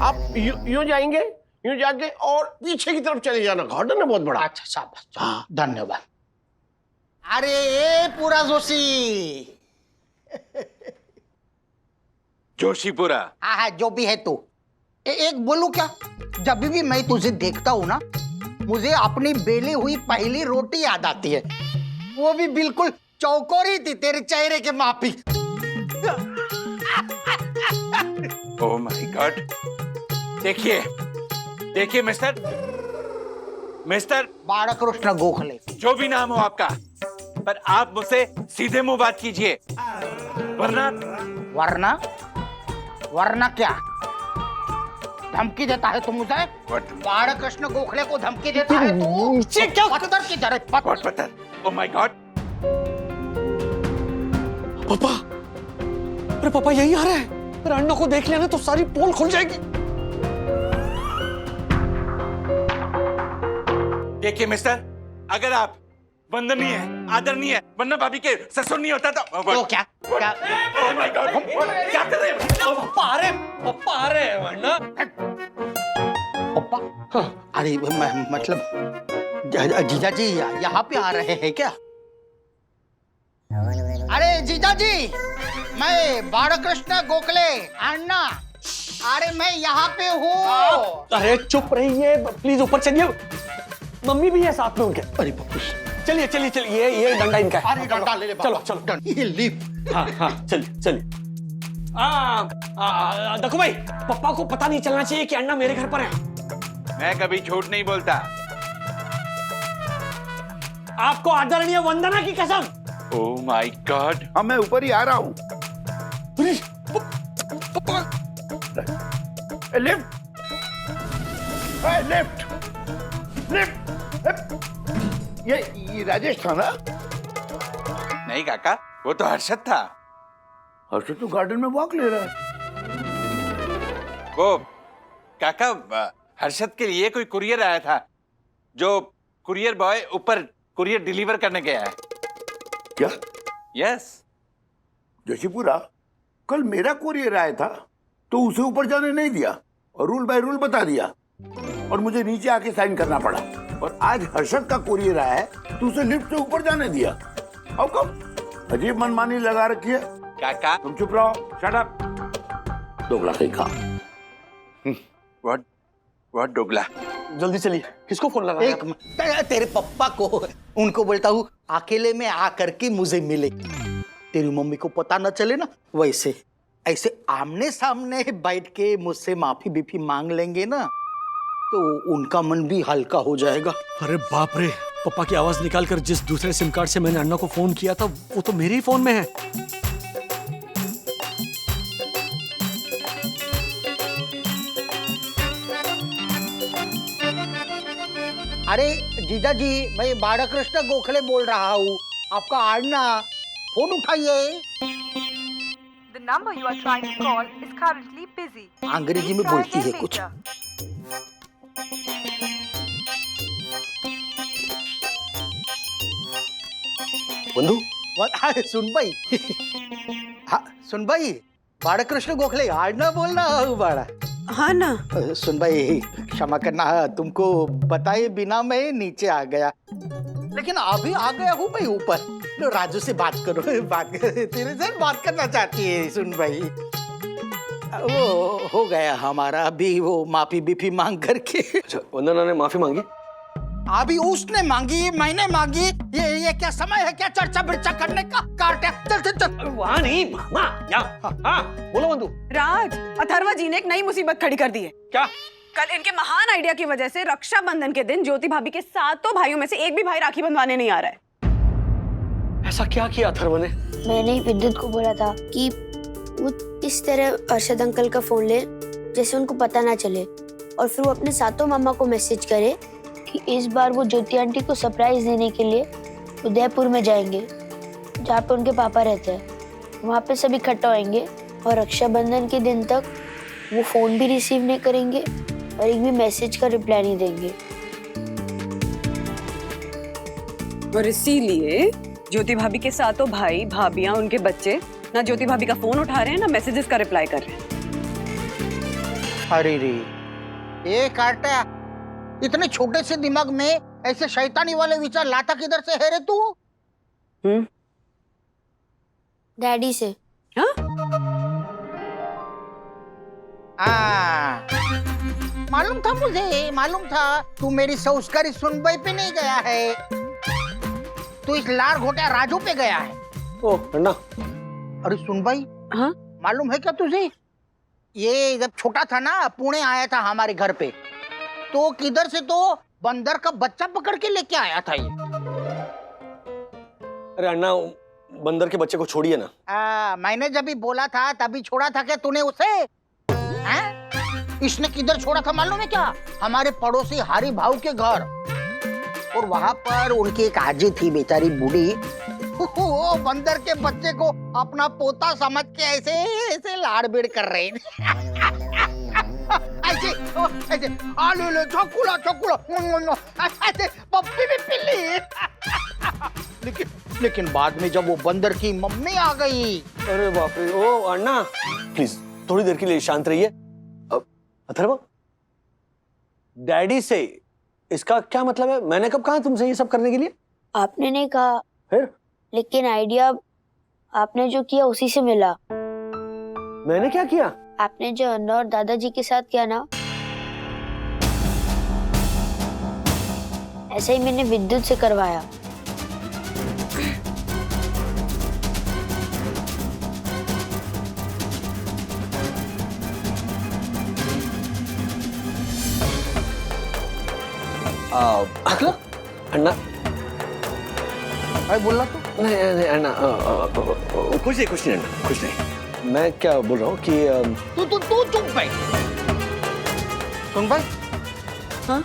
आप यूं जाएंगे, यूं जाके और पीछे की तरफ चले जाना, गार्डन है बहुत बड़ा। अच्छा शाबाश, हाँ धन्यवाद। अरे ये पूरा जोशी जोशीपुरा। हाँ जो भी है तू। एक बोलूं क्या, जब भी मैं तुझे देखता हूँ ना, मुझे अपनी बेली हुई पहली रोटी याद आती है, वो भी बिल्कुल चौकोरी थी, तेरे चेहरे के मापी। ओह माय गॉड। देखिए देखिए मिस्टर बालकृष्ण गोखले, जो भी नाम हो आपका, पर आप मुझसे सीधे मुंह बात कीजिए, वरना वरना वरना क्या धमकी देता है तू मुझे? बालकृष्ण गोखले को धमकी देता है तू? क्या पत्थर की तरह पत्थर। ओह माय गॉड। पापा, अरे पापा यही आ रहा है। अरे अन्ना को देख लिया ना तो सारी पोल खुल जाएगी। देखिए मिस्टर, अगर आप वंदनीय आदरणीय वन्ना भाभी के ससुर नहीं होता तो क्या ओह माय गॉड, क्या कर रहे हैं? पप्पा आ रहे हैं वरना। पप्पा? हाँ। अरे मतलब जीजा जी यहाँ पे आ रहे हैं क्या? अरे जीजा जी, मैं बालकृष्ण गोखले अन्ना, अरे मैं यहाँ पे हूँ। अरे चुप रहिए प्लीज, ऊपर चलिए, मम्मी भी है साथ में उनके। अरे पप्पू, चलिए चलिए चलिए, ये डंडा इनका है। अरे डंडा ले ले, चलो चलो, ये लिप। हाँ हाँ चलिए चलिए। देखो भाई, पापा को पता नहीं चलना चाहिए कि अन्ना मेरे घर पर है। मैं कभी झूठ नहीं बोलता। आपको आदरणीय वंदना की कसम। ओह माय गॉड। हाँ मैं ऊपर ही आ रहा हूँ। Lift lift lift. ये राजेश था ना? नहीं काका, वो तो हर्षद था। हर्षद तो गार्डन में वॉक ले रहा है। वो काका, हर्षद के लिए कोई कुरियर आया था, जो कुरियर बॉय ऊपर कुरियर डिलीवर करने गया है। क्या? यस। जोशीपुरा, कल मेरा कोरियर आया था तो उसे ऊपर जाने नहीं दिया और रूल बाय रूल बता दिया और मुझे नीचे आके साइन करना पड़ा। और आज हर्षद का कोरियर आया है तो उसे लिफ्ट से ऊपर जाने दिया। How come? अजीब मनमानी लगा रखी है। काका तुम चुप रहो, शट अप। दोगला कहीं का। व्हाट डोगला? जल्दी चलिए, किसको फोन लगा? एक तेरे पप्पा को, उनको बोलता हूँ अकेले में आकर के मुझे मिले, तेरी मम्मी को पता न चले ना। वैसे ऐसे आमने सामने बैठ के मुझसे माफी बीफी मांग लेंगे ना तो उनका मन भी हल्का हो जाएगा। अरे बाप रे, पापा की आवाज निकाल कर जिस दूसरे सिम कार्ड से मैंने अन्ना को फोन किया था वो तो मेरे ही फोन में है। अरे जीजा जी, मैं बालकृष्ण गोखले बोल रहा हूँ, आपका आड़ना, फोन उठाइए। The number you are trying to call is currently busy. अंग्रेजी में बोलती है कुछ। बंधु, सुन भाई। हाँ सुन भाई, बालकृष्ण गोखले आड़ना बोल रहा हूँ बाड़ा। हाँ ना। सुन भाई, क्षमा करना, तुमको बताए बिना मैं नीचे आ गया, लेकिन अभी आ गया हूँ मैं ऊपर। लो राजू से बात करो, तेरे से बात करना चाहती है। सुन भाई, वो हो गया हमारा अभी, वो माफी बीफी मांग करके। अच्छा, वंदना ने माफी मांगी? अभी उसने मांगी, मैंने मांगी। ये क्या समय है क्या चर्चा बिर्चा करने का? काट, चल चल चल। वहाँ नहीं मामा, यहाँ। हाँ बोलो बंधु। राज, अथर्वा जी ने एक नई मुसीबत खड़ी कर दी है। क्या? कल इनके महान आइडिया की वजह से रक्षाबंधन के दिन ज्योति भाभी के सातों भाइयों में से एक भी भाई राखी बंधवाने नहीं आ रहा है। ऐसा क्या किया अथर्व ने? मैंने ही विद्युत को बोला था कि वो इस तरह अरशद अंकल का फोन ले जैसे उनको पता ना चले, और फिर वो अपने सातों मामा को मैसेज करे कि इस बार वो ज्योति आंटी को सरप्राइज देने के लिए उदयपुर में जाएंगे जहाँ पे उनके पापा रहते हैं। वहाँ पे सब इकट्ठा होंगे और रक्षाबंधन के दिन तक वो फोन भी रिसीव नहीं करेंगे और एक भी मैसेज का रिप्लाई नहीं देंगे। और इसीलिए ज्योति भाभी के सातों भाई भाभियां, उनके बच्चे ना ज्योति भाभी का फोन उठा रहे हैं ना मैसेजेस का रिप्लाई कर रहे हैं। अरे रे, ये काटा, इतने छोटे से दिमाग में ऐसे शैतानी वाले विचार लाता किधर से है रे तू? डैडी से। मालूम था मुझे, मालूम था तू मेरी संस्कारी सुनबाई पे नहीं गया है, तू इस लार घोटा राजू पे गया है। ओ अन्ना। अरे सुनबाई, हाँ मालूम है क्या तुझे, ये जब छोटा था ना पुणे आया था हमारे घर पे, तो किधर से तो बंदर का बच्चा पकड़ के लेके आया था ये। अरे अन्ना, बंदर के बच्चे को छोड़िए ना। मैंने जब भी बोला था तभी छोड़ा था क्या तूने उसे? इसने किधर छोड़ा था मालूम है क्या? हमारे पड़ोसी हरि भाव के घर, और वहां पर उनकी एक आजी थी बेचारी बूढ़ी, वो बंदर के बच्चे को अपना पोता समझ के ऐसे ऐसे लाड़ बेड़ कर रहे ऐसे ऐसे आलू लो चकुला चकुला ऐसे पप्पी भी पिल्ली। लेकिन बाद में जब वो बंदर की मम्मी आ गई। अरे बाप रे। ओ अन्ना, प्लीज थोड़ी देर के लिए शांत रहिए। अथर्व, डैडी से इसका क्या मतलब है? मैंने कब कहा तुमसे ये सब करने के लिए? आपने नहीं कहा। फिर? लेकिन आइडिया आपने जो किया उसी से मिला। मैंने क्या किया? आपने जो अन्ना और दादाजी के साथ किया ना, ऐसे ही मैंने विद्युत से करवाया। मतलब अन्ना, अरे बोल रहा तू? नहीं अन्ना, कुछ नहीं अन्ना, कुछ नहीं। मैं क्या बोल रहा हूँ कि तू चुप भाई। सुन भाई, हाँ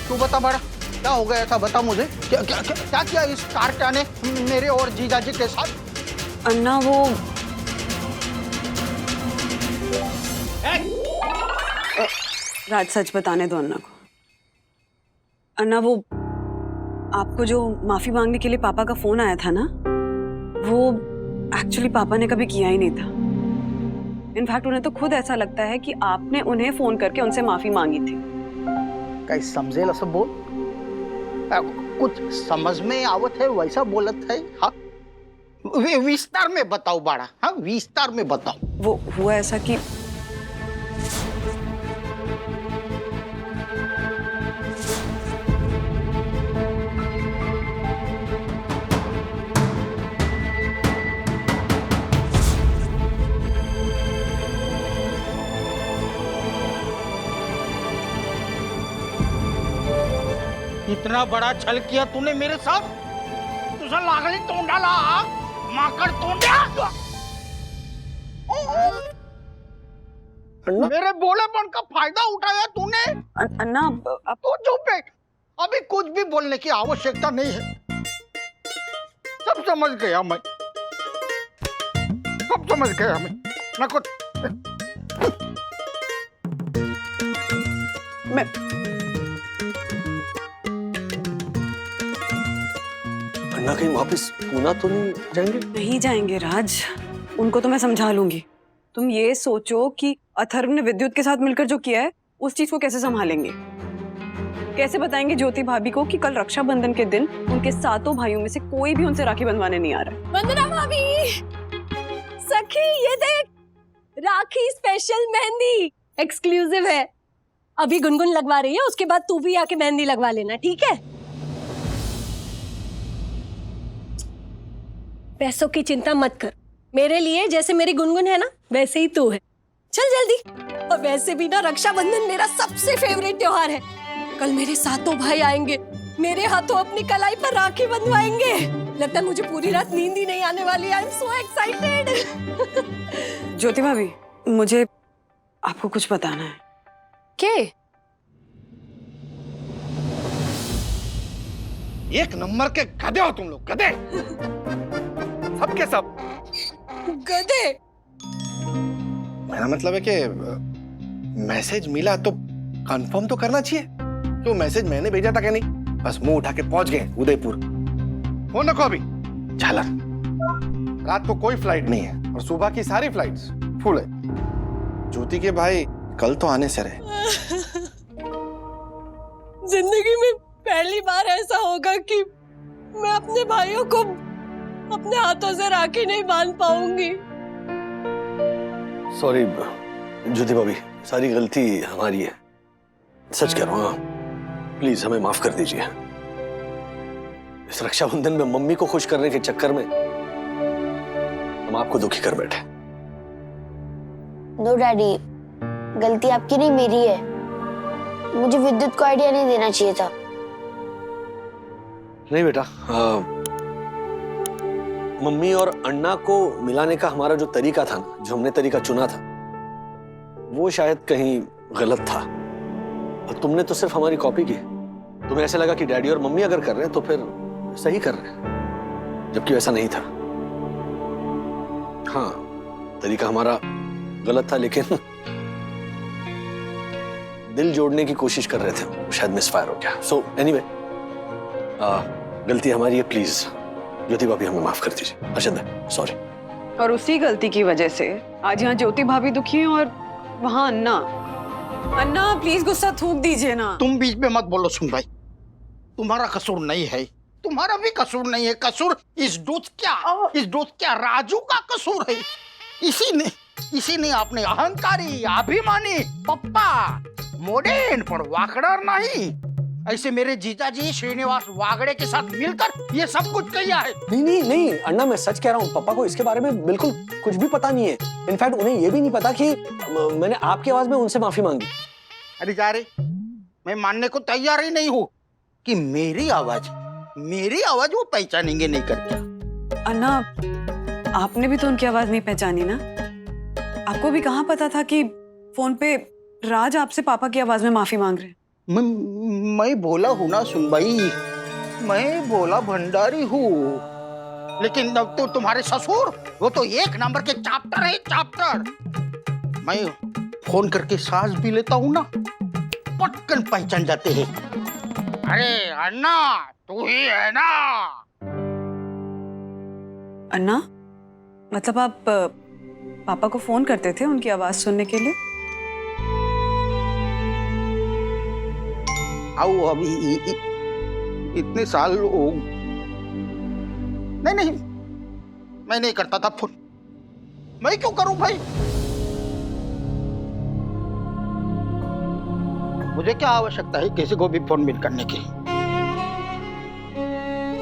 तू बता बड़ा, क्या हो गया था बता मुझे। क्या किया इस कारटा ने मेरे और जीजाजी के साथ? अन्ना वो राज सच बताने दो अन्ना को। अन्ना वो आपको जो माफी मांगने के लिए पापा का फोन आया था ना, वो एक्चुअली पापा ने कभी किया ही नहीं था। इनफैक्ट उन्हें तो खुद ऐसा लगता है कि आपने उन्हें फोन करके उनसे माफी मांगी थी। काही समजेल असं बोल। कुछ समझ में आवत है वैसा बोलत है। हाँ विस्तार में बताओ बाड़ा। हाँ विस्तार में बताओ। वो हुआ ऐसा कि इतना बड़ा छल किया तूने मेरे साथ। तुझा लागली तोंडाला माकड़ तोंड्या। मेरे बोलेपन का फायदा उठाया तूने। अन्ना अब तू चुप है। अभी कुछ भी बोलने की आवश्यकता नहीं है। सब समझ गया मैं। सब समझ गया मैं। ना कुछ मैं अन्ना कहीं वापस पूना तो नहीं जाएंगे? नहीं जाएंगे राज, उनको तो मैं समझा लूंगी। तुम ये सोचो कि अथर्व ने विद्युत के साथ मिलकर जो किया है उस चीज को कैसे संभालेंगे, कैसे बताएंगे ज्योति भाभी को कि कल रक्षाबंधन के दिन उनके सातों भाइयों में से कोई भी उनसे राखी बंधवाने नहीं आ रहा है। वंदना भाभी, सखी ये देख, राखी स्पेशल मेहंदी एक्सक्लूसिव है। अभी गुनगुन लगवा रही है, उसके बाद तू भी आके मेहंदी लगवा लेना, ठीक है? पैसों की चिंता मत कर, मेरे लिए जैसे मेरी गुनगुन है ना वैसे ही तू है। चल जल्दी। और वैसे भी ना रक्षाबंधन मेरा सबसे फेवरेट त्योहार है। कल मेरे सातों भाई आएंगे, मेरे हाथों अपनी कलाई पर राखी बंधवाएंगे। लगता है मुझे पूरी रात नींद ही नहीं आने वाली। I am so excited. ज्योति भाभी, मुझे आपको कुछ बताना है। क्या? एक नंबर के गधे हो तुम लोग, गधे। सबके सब गधे? मेरा मतलब है कि मैसेज मिला तो कंफर्म तो करना चाहिए। तो मैसेज मैंने भेजा था क्या? नहीं, बस मुंह उठा के पहुंच गए उदयपुर। फोन रखो अभी। झालर, रात को कोई फ्लाइट नहीं है और सुबह की सारी फ्लाइट्स फुल है। ज्योति के भाई कल तो आने से रहे। जिंदगी में पहली बार ऐसा होगा कि मैं अपने भाइयों को अपने हाथों से राखी नहीं बांध पाऊंगी। सॉरी ज्योति भाभी, सारी गलती हमारी है। सच कह रहा हूँ, प्लीज हमें माफ कर दीजिए। इस रक्षाबंधन में मम्मी को खुश करने के चक्कर में हम आपको दुखी कर बैठे। नो डैडी, गलती आपकी नहीं मेरी है। मुझे विद्युत को आइडिया नहीं देना चाहिए था। नहीं बेटा, मम्मी और अन्ना को मिलाने का हमारा जो तरीका था ना, जो हमने तरीका चुना था, वो शायद कहीं गलत था। और तुमने तो सिर्फ हमारी कॉपी की। तुम्हें ऐसे लगा कि डैडी और मम्मी अगर कर रहे हैं तो फिर सही कर रहे हैं, जबकि वैसा नहीं था। हाँ, तरीका हमारा गलत था, लेकिन दिल जोड़ने की कोशिश कर रहे थे, शायद मिसफायर हो गया। सो एनीवे, गलती हमारी है। प्लीज ज्योति भाभी, हमें माफ कर दीजिए। अर्शद, सॉरी। और उसी गलती की वजह से आज यहाँ ज्योति भाभी दुखी हैं और वहाँ अन्ना। अन्ना प्लीज गुस्सा थूक दीजिए ना। तुम बीच में मत बोलो सुन भाई। तुम्हारा कसूर नहीं है, तुम्हारा भी कसूर नहीं है। कसूर इस दोस्त क्या राजू का कसूर है। इसी ने अपने अहंकारी, अभिमानी पप्पा मोडेन पर वाकड़र नहीं, ऐसे मेरे जीजाजी श्रीनिवास वागड़े के साथ मिलकर ये सब कुछ किया है। नहीं अन्ना, मैं सच कह रहा हूँ। पापा को इसके बारे में बिल्कुल कुछ भी पता नहीं है। इनफैक्ट उन्हें ये भी नहीं पता कि मैंने आपकी आवाज में उनसे माफी मांगी। अरे जा रे, मैं मानने को तैयार ही नहीं हूँ कि मेरी आवाज वो पहचानेंगे नहीं करके। अन्ना, आपने भी तो उनकी आवाज नहीं पहचानी ना। आपको भी कहाँ पता था कि फोन पे राज आपसे पापा की आवाज में माफी मांग रहे हैं। मैं बोला हूँ ना सुन भाई, मैं बोला भंडारी हूँ, लेकिन तो तुम्हारे ससुर वो तो एक नंबर के चाप्टर है, चाप्टर। मैं फोन करके सांस भी लेता हूँ ना, पटकन पहचान जाते हैं। अरे अन्ना, तू ही है ना? अन्ना, मतलब आप पापा को फोन करते थे उनकी आवाज सुनने के लिए? आओ अभी इतने साल हो। नहीं, मैं नहीं करता था फोन। मैं क्यों करूं भाई? मुझे क्या आवश्यकता है किसी को भी फोन मिल करने की?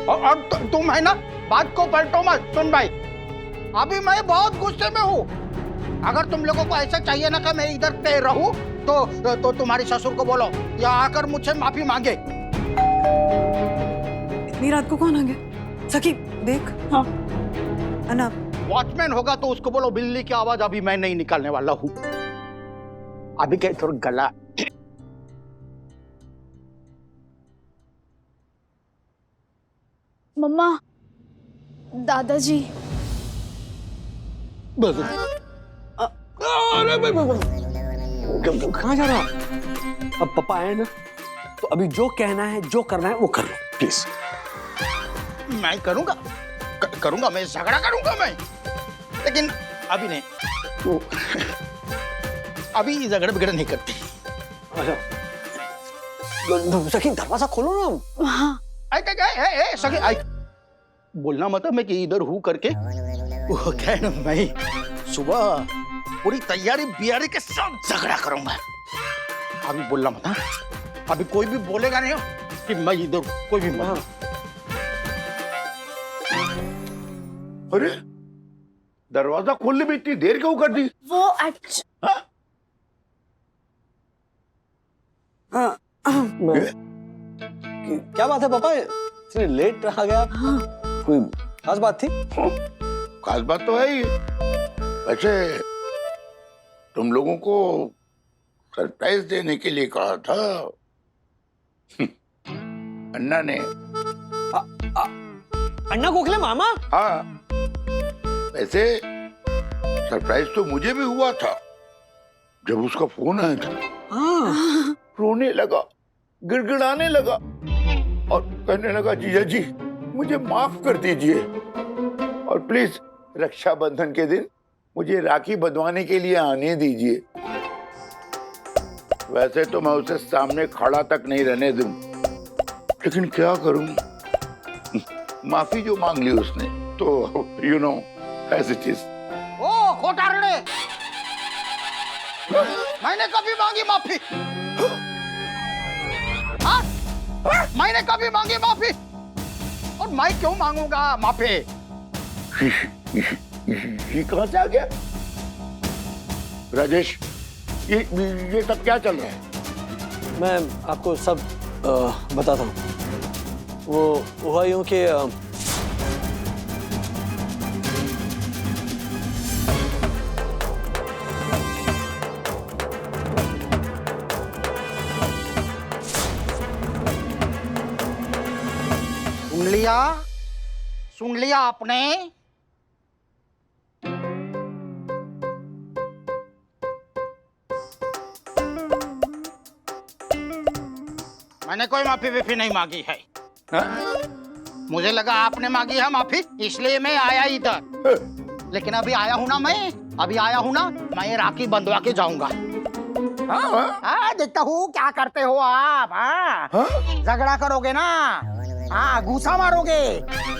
और तुम है ना, बात को पलटो मत। सुन भाई, अभी मैं बहुत गुस्से में हूँ। अगर तुम लोगों को ऐसा चाहिए ना कि मैं इधर पे रहूं, तो तुम्हारी ससुर को बोलो या आकर मुझसे माफी मांगे। इतनी रात को कौन आ गया? सखी देख। हाँ अन्ना, वॉचमैन होगा तो उसको बोलो बिल्ली की आवाज अभी मैं नहीं निकालने वाला हूँ। अभी क्या थोड़ा गला। मम्मा, दादाजी। कहाँ जा रहा? अब पापा आए ना, तो अभी जो कहना है, जो करना है वो कर लो प्लीज। मैं करूंगा, मैं झगड़ा करूंगा मैं, लेकिन अभी नहीं। वो अभी झगड़ा बिगड़ा नहीं करती। अच्छा, सखी दरवाजा खोलो ना। हाँ। सखी आई, बोलना मतलब मैं कि इधर हूँ करके। वो क्या है ना, मैं सुबह पूरी तैयारी बियारी के साथ झगड़ा करूंगा। अभी बोलना मत। हाँ? अभी कोई भी बोलेगा नहीं कि मैं इधर हूँ, कोई भी मत। अरे दरवाजा खोलने में इतनी देर क्यों कर दी? वो क्या बात है पापा, इतने लेट आ गया? हाँ। कोई खास बात थी? खास बात तो है ही। वैसे तुम लोगों को सरप्राइज देने के लिए कहा था अन्ना ने। अन्ना गोखले मामा? हाँ, वैसे सरप्राइज तो मुझे भी हुआ था जब उसका फोन आया था। हाँ। रोने लगा, गिड़गिड़ाने लगा और कहने लगा जीजा जी मुझे माफ कर दीजिए और प्लीज रक्षाबंधन के दिन मुझे राखी बंधवाने के लिए आने दीजिए। वैसे तो मैं उसे सामने खड़ा तक नहीं रहने दूं, लेकिन क्या करूं, माफी जो मांग ली उसने तो you know as it is. ओ खोटारड़े, मैंने कभी मांगी माफी? हाँ? मैंने कभी मांगी माफी? और मैं क्यों मांगूंगा माफी? ये कहां से आ गया? राजेश, ये सब क्या चल रहा है? मैं आपको सब बताता हूँ। वो हुआ यूं कि सुन लिया आपने? मैंने कोई माफी विफी नहीं मांगी है। मुझे लगा आपने मांगी है माफी, इसलिए मैं आया इधर। लेकिन अभी आया हूं ना मैं राखी बंधवा के जाऊंगा। हाँ, देखता हूँ क्या करते हो आप। झगड़ा करोगे ना? हाँ, घूसा मारोगे।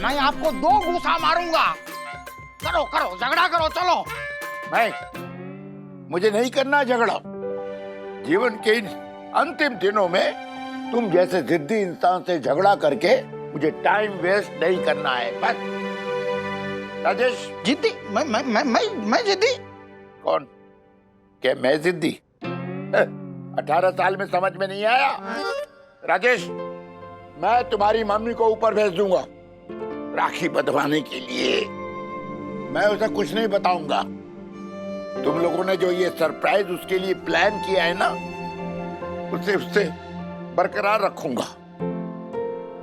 मैं आपको 2 घूसा मारूंगा। करो झगड़ा करो, चलो। भाई, मुझे नहीं करना झगड़ा। जीवन के इन अंतिम दिनों में तुम जैसे जिद्दी इंसान से झगड़ा करके मुझे टाइम वेस्ट नहीं करना है, बस। राजेश, जिद्दी? मैं जिद्दी? कौन? क्या मैं जिद्दी? 18 साल में समझ में नहीं आया? राजेश, मैं तुम्हारी मम्मी को ऊपर भेज दूंगा राखी बंधवाने के लिए। मैं उसे कुछ नहीं बताऊंगा। तुम लोगों ने जो ये सरप्राइज उसके लिए प्लान किया है ना, उससे बरकरार रखूंगा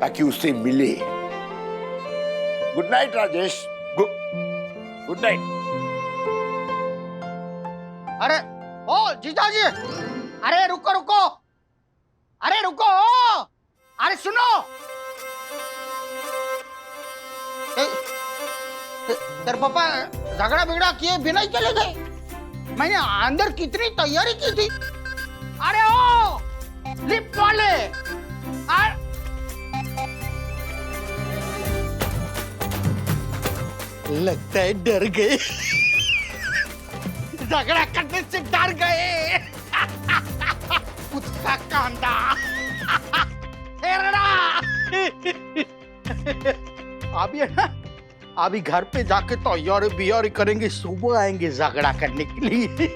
ताकि उससे मिले। Good night Rajesh. Good night. अरे ओ जीजाजी, अरे रुको, अरे सुनो। तेरे पापा झगड़ा बिगड़ा किए बिना ही चले गए। मैंने अंदर कितनी तैयारी की थी। अरे ओ लिफ्ट वाले लगता है डर गए। झगड़ा करने से डर गए। उसका कांदा अभी है ना, अभी घर पे जाके तैयारी बियारी करेंगे, सुबह आएंगे झगड़ा करने के लिए।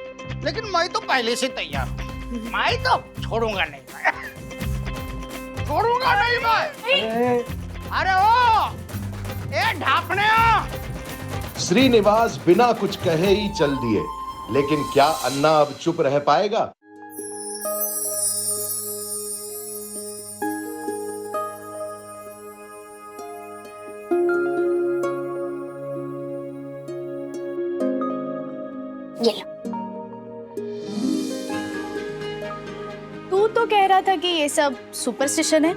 लेकिन मैं तो पहले से तैयार हूँ, मैं तो छोड़ूंगा नहीं, छोड़ूंगा नहीं मैं। अरे ओ ए ढापने श्रीनिवास बिना कुछ कहे ही चल दिए, लेकिन क्या अन्ना अब चुप रह पाएगा? ये लो। तू तो कह रहा था कि ये सब सुपरस्टिशन है,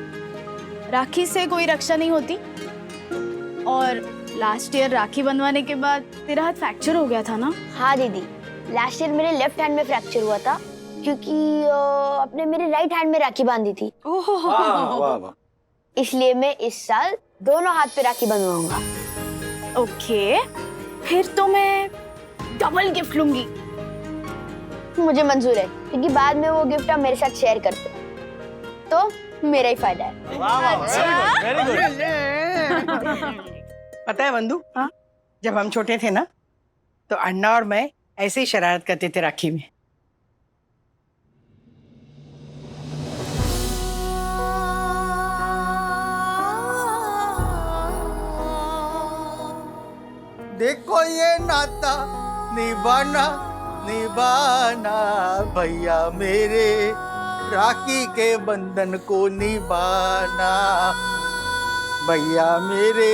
राखी से कोई रक्षा नहीं होती। और लास्ट ईयर राखी बनवाने के बाद तेरा हाथ फ्रैक्चर हो गया था ना? हाँ दीदी, लास्ट ईयर मेरे लेफ्ट हैंड में फ्रैक्चर हुआ था क्योंकि आपने मेरे राइट हैंड में राखी बांधी थी। इसलिए मैं इस साल दोनों हाथ पे राखी बनवाऊंगा। ओके, फिर तो मैं डबल गिफ्ट लूंगी। मुझे मंजूर है, क्योंकि बाद में वो गिफ्ट आप मेरे साथ शेयर करते तो मेरा ही फायदा है। पता है बंधु, जब हम छोटे थे ना, तो अन्ना और मैं ऐसे ही शरारत करते थे राखी में। देखो ये नाता निभाना निभाना भैया मेरे, राखी के बंधन को निभाना भैया मेरे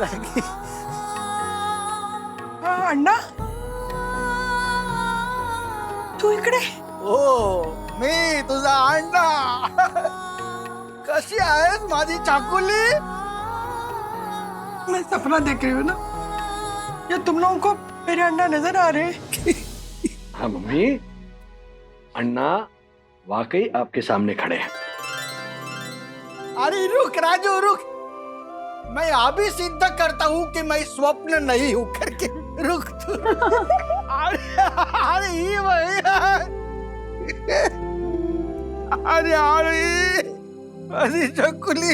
राखी। अण्णा तू इकडे? ओ मी तुझा अण्णा, कशी आहेस माझी चाकुली? मैं सपना देख रही हूँ ना, या तुम लोगों को मेरे अण्णा नजर आ रहे हैं? हाँ मम्मी, अन्ना वाकई आपके सामने खड़े हैं। अरे रुक राजू रुक, मैं अभी सिद्ध करता हूँ कि मैं स्वप्न नहीं हूँ करके। रुक तू। अरे ये भैया, अरे अरे चकुली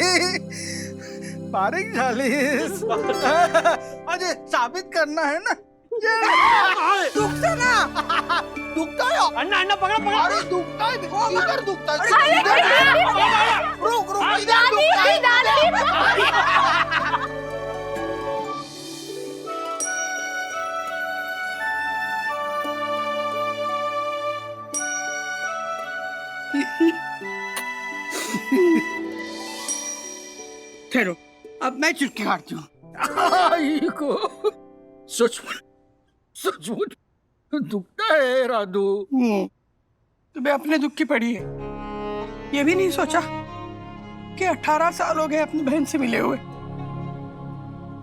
बारीक झालीस। अरे साबित करना है ना, दुखता ना, दुखता है अन्ना, अन्ना पकड़ पकड़। अरे दुखता है, इधर दुखता है। रुक रुक, इधर दुखता है। ठहरो, अब मैं चुटकी काटती हूँ। सचमुच दुखता है राधू। तुम्हें अपने दुख की पड़ी है, ये भी नहीं सोचा कि 18 साल हो गए अपनी बहन से मिले हुए,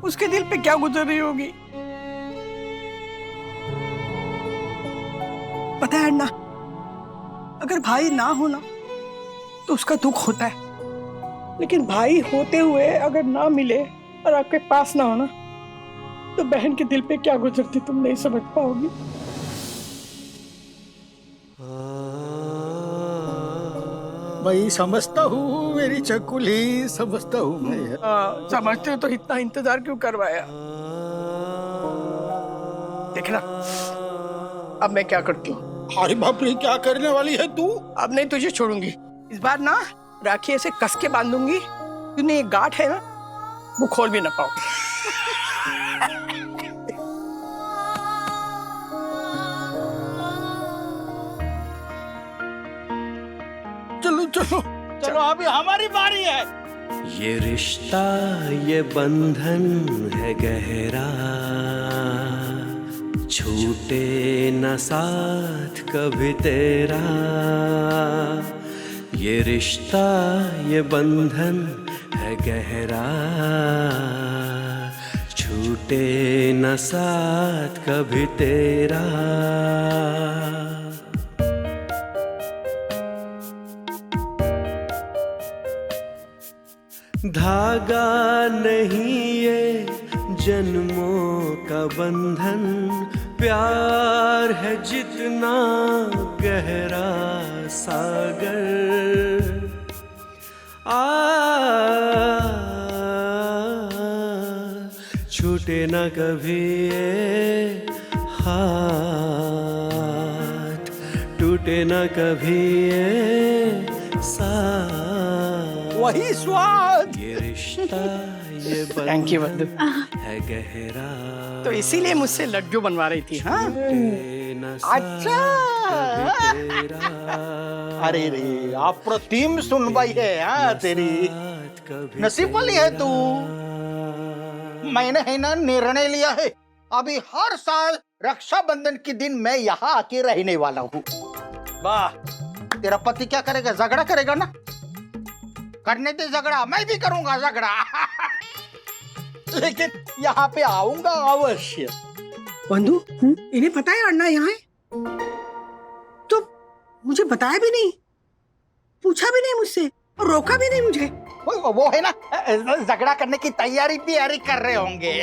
उसके दिल पे क्या गुजर रही होगी। पता है अन्ना, अगर भाई ना होना तो उसका दुख होता है, लेकिन भाई होते हुए अगर ना मिले और आपके पास ना होना तो बहन के दिल पे क्या गुजरती तुम नहीं समझ पाओगी। मैं समझता हूँ मेरी चकुली, समझता हूँ मैं। समझते हो तो इतना इंतजार क्यों करवाया? देखना अब मैं क्या करती हूँ। अरे बाप रे, क्या करने वाली है तू? अब नहीं तुझे छोड़ूंगी, इस बार ना राखी ऐसे कस के बांधूंगी, तूने ये गांठ है ना वो खोल भी ना पाओ। चलो चलो चलो, अभी हमारी बारी है। ये रिश्ता ये बंधन है गहरा, छूटे न साथ कभी तेरा। ये रिश्ता ये बंधन है गहरा, छूटे न साथ कभी तेरा। धागा नहीं ये जन्मों का बंधन, प्यार है जितना गहरा सागर। छूटे न कभी ये हाथ, टूटे न कभी ये साथ। वही स्वाद। ये रिश्ता ये Thank you, बंधु। है गहरा। तो इसीलिए मुझसे लड्डू बनवा रही थी, हाँ? अच्छा। अरे रे, अप्रतिम सुनवाई है हाँ तेरी। नसीब वाली है तू। मैंने है ना निर्णय लिया है, अभी हर साल रक्षाबंधन के दिन मैं यहाँ आके रहने वाला हूँ। वाह, तेरा पति क्या करेगा? झगड़ा करेगा ना? करने दे झगड़ा, मैं भी करूंगा झगड़ा। लेकिन यहाँ पे आऊंगा अवश्य। बंधु, इन्हें पता है अन्ना यहाँ है? तो मुझे बताया भी नहीं, पूछा भी नहीं मुझसे और रोका भी नहीं मुझे। वो है ना झगड़ा करने की तैयारी कर रहे होंगे।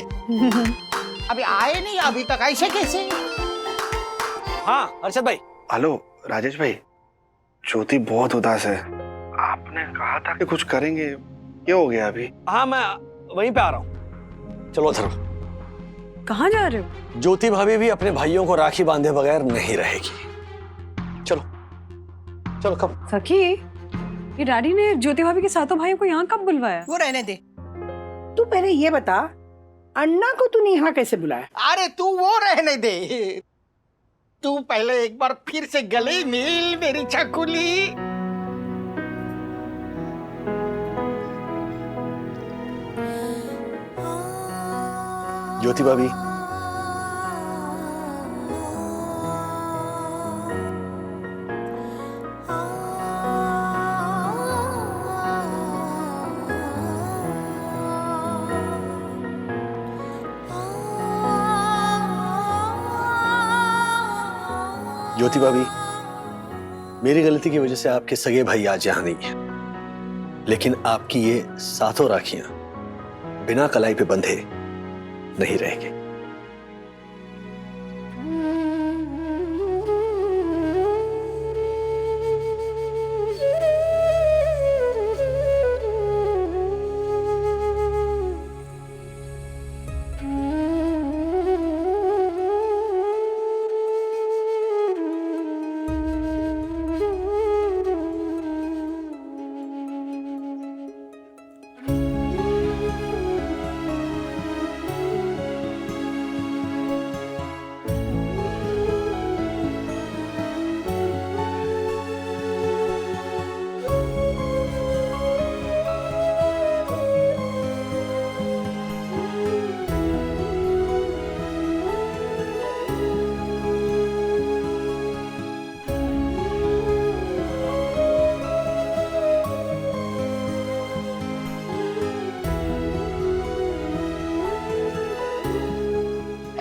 अभी आए नहीं अभी तक, ऐसे कैसे? हाँ अर्षद भाई। हेलो राजेश भाई, ज्योति बहुत उदास है। आपने कहा था कि कुछ करेंगे, क्या हो गया अभी? हाँ मैं वहीं पे आ रहा हूँ। चलो धरो। कहाँ जा रहे हो? ज्योति भाभी भी अपने भाइयों को राखी बांधे बगैर नहीं रहेगी। चलो चलो। कब? सखी, ये डैडी ने ज्योति भाभी के सातों भाइयों को यहाँ कब बुलवाया? वो रहने दे। तू पहले ये बता, अन्ना को तूने यहाँ कैसे बुलाया? अरे तू वो रहने दे, तू पहले एक बार फिर से गले मिल मेरी चकुली। ज्योति भाभी, ज्योति भाभी, मेरी गलती की वजह से आपके सगे भाई आज यहां नहीं है, लेकिन आपकी ये सातों राखियां बिना कलाई पे बंधे नहीं रहेंगे।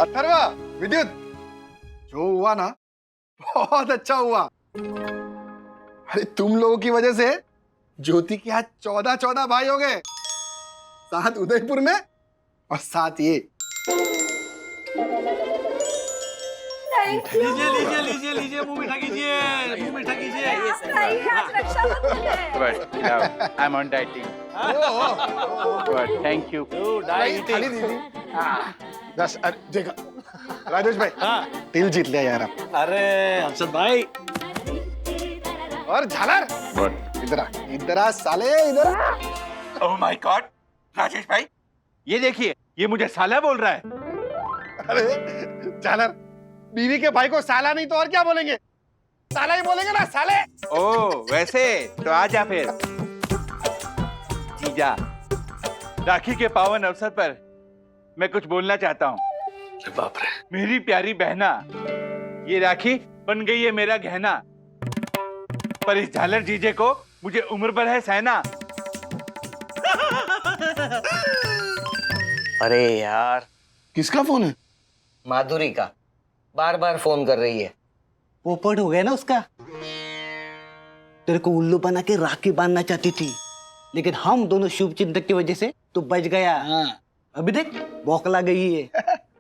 अथर्वा, विद्युत, जो हुआ ना बहुत अच्छा हुआ। अरे तुम लोगों की वजह से ज्योति के आज 14 भाई हो गए, 7 उदयपुर में और 7 ये। लीजिए लीजिए लीजिए लीजिए, मुंह मीठा कीजिए, मुंह मीठा कीजिए। I am on dieting. Thank you. थाली दीदी। बस देखा राजेश भाई, दिल जीत लिया यार आप। अरे अर्षद भाई। और झालर, इधर आ साले, इधर आ। ओह माय गॉड, राजेश भाई ये देखिए, ये मुझे साला बोल रहा है। अरे झालर, बीवी के भाई को साला नहीं तो और क्या बोलेंगे? साला ही बोलेंगे ना, साले। ओ वैसे तो आजा फिर। जीजा, राखी के पावन अवसर पर मैं कुछ बोलना चाहता हूँ। बाप रे। मेरी प्यारी बहना, ये राखी बन गई है मेरा गहना, पर इस झालर जीजे को मुझे उम्र भर है सहना। अरे यार, किसका फोन है? माधुरी का। बार बार फोन कर रही है। पोपट हो गया ना उसका। तेरे को उल्लू बना के राखी बांधना चाहती थी, लेकिन हम दोनों शुभ चिंतक की वजह से तू बच गया। अभी देख बौखला गई है।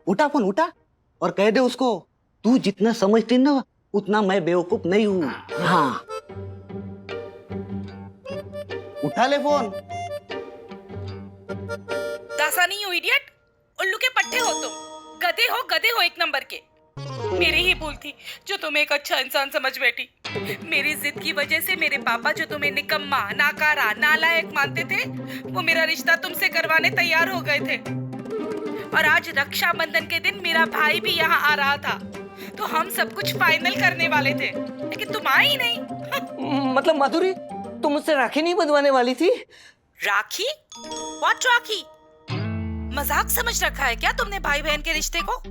उठा फोन उठा और कह दे उसको, तू जितना समझती ना उतना मैं बेवकूफ नहीं हूँ। हाँ उठा ले फोन। दासा नहीं हो इडियट, उल्लू के पट्टे हो तुम, गधे हो एक नंबर के। मेरी ही भूल थी जो तुम्हें एक अच्छा इंसान समझ बैठी। मेरी जिद की वजह से मेरे पापा जो तुम्हें निकम्मा, नाकारा, नालायक मानते थे, वो मेरा रिश्ता तुमसे करवाने तैयार हो गए थे। और आज रक्षाबंधन के दिन मेरा भाई भी यहाँ आ रहा था, तो हम सब कुछ फाइनल करने वाले थे, लेकिन तुम आई ही नहीं। मतलब माधुरी तुम मुझसे राखी नहीं बंधवाने वाली थी? राखी? व्हाट राखी? मजाक समझ रखा है क्या तुमने भाई बहन के रिश्ते को?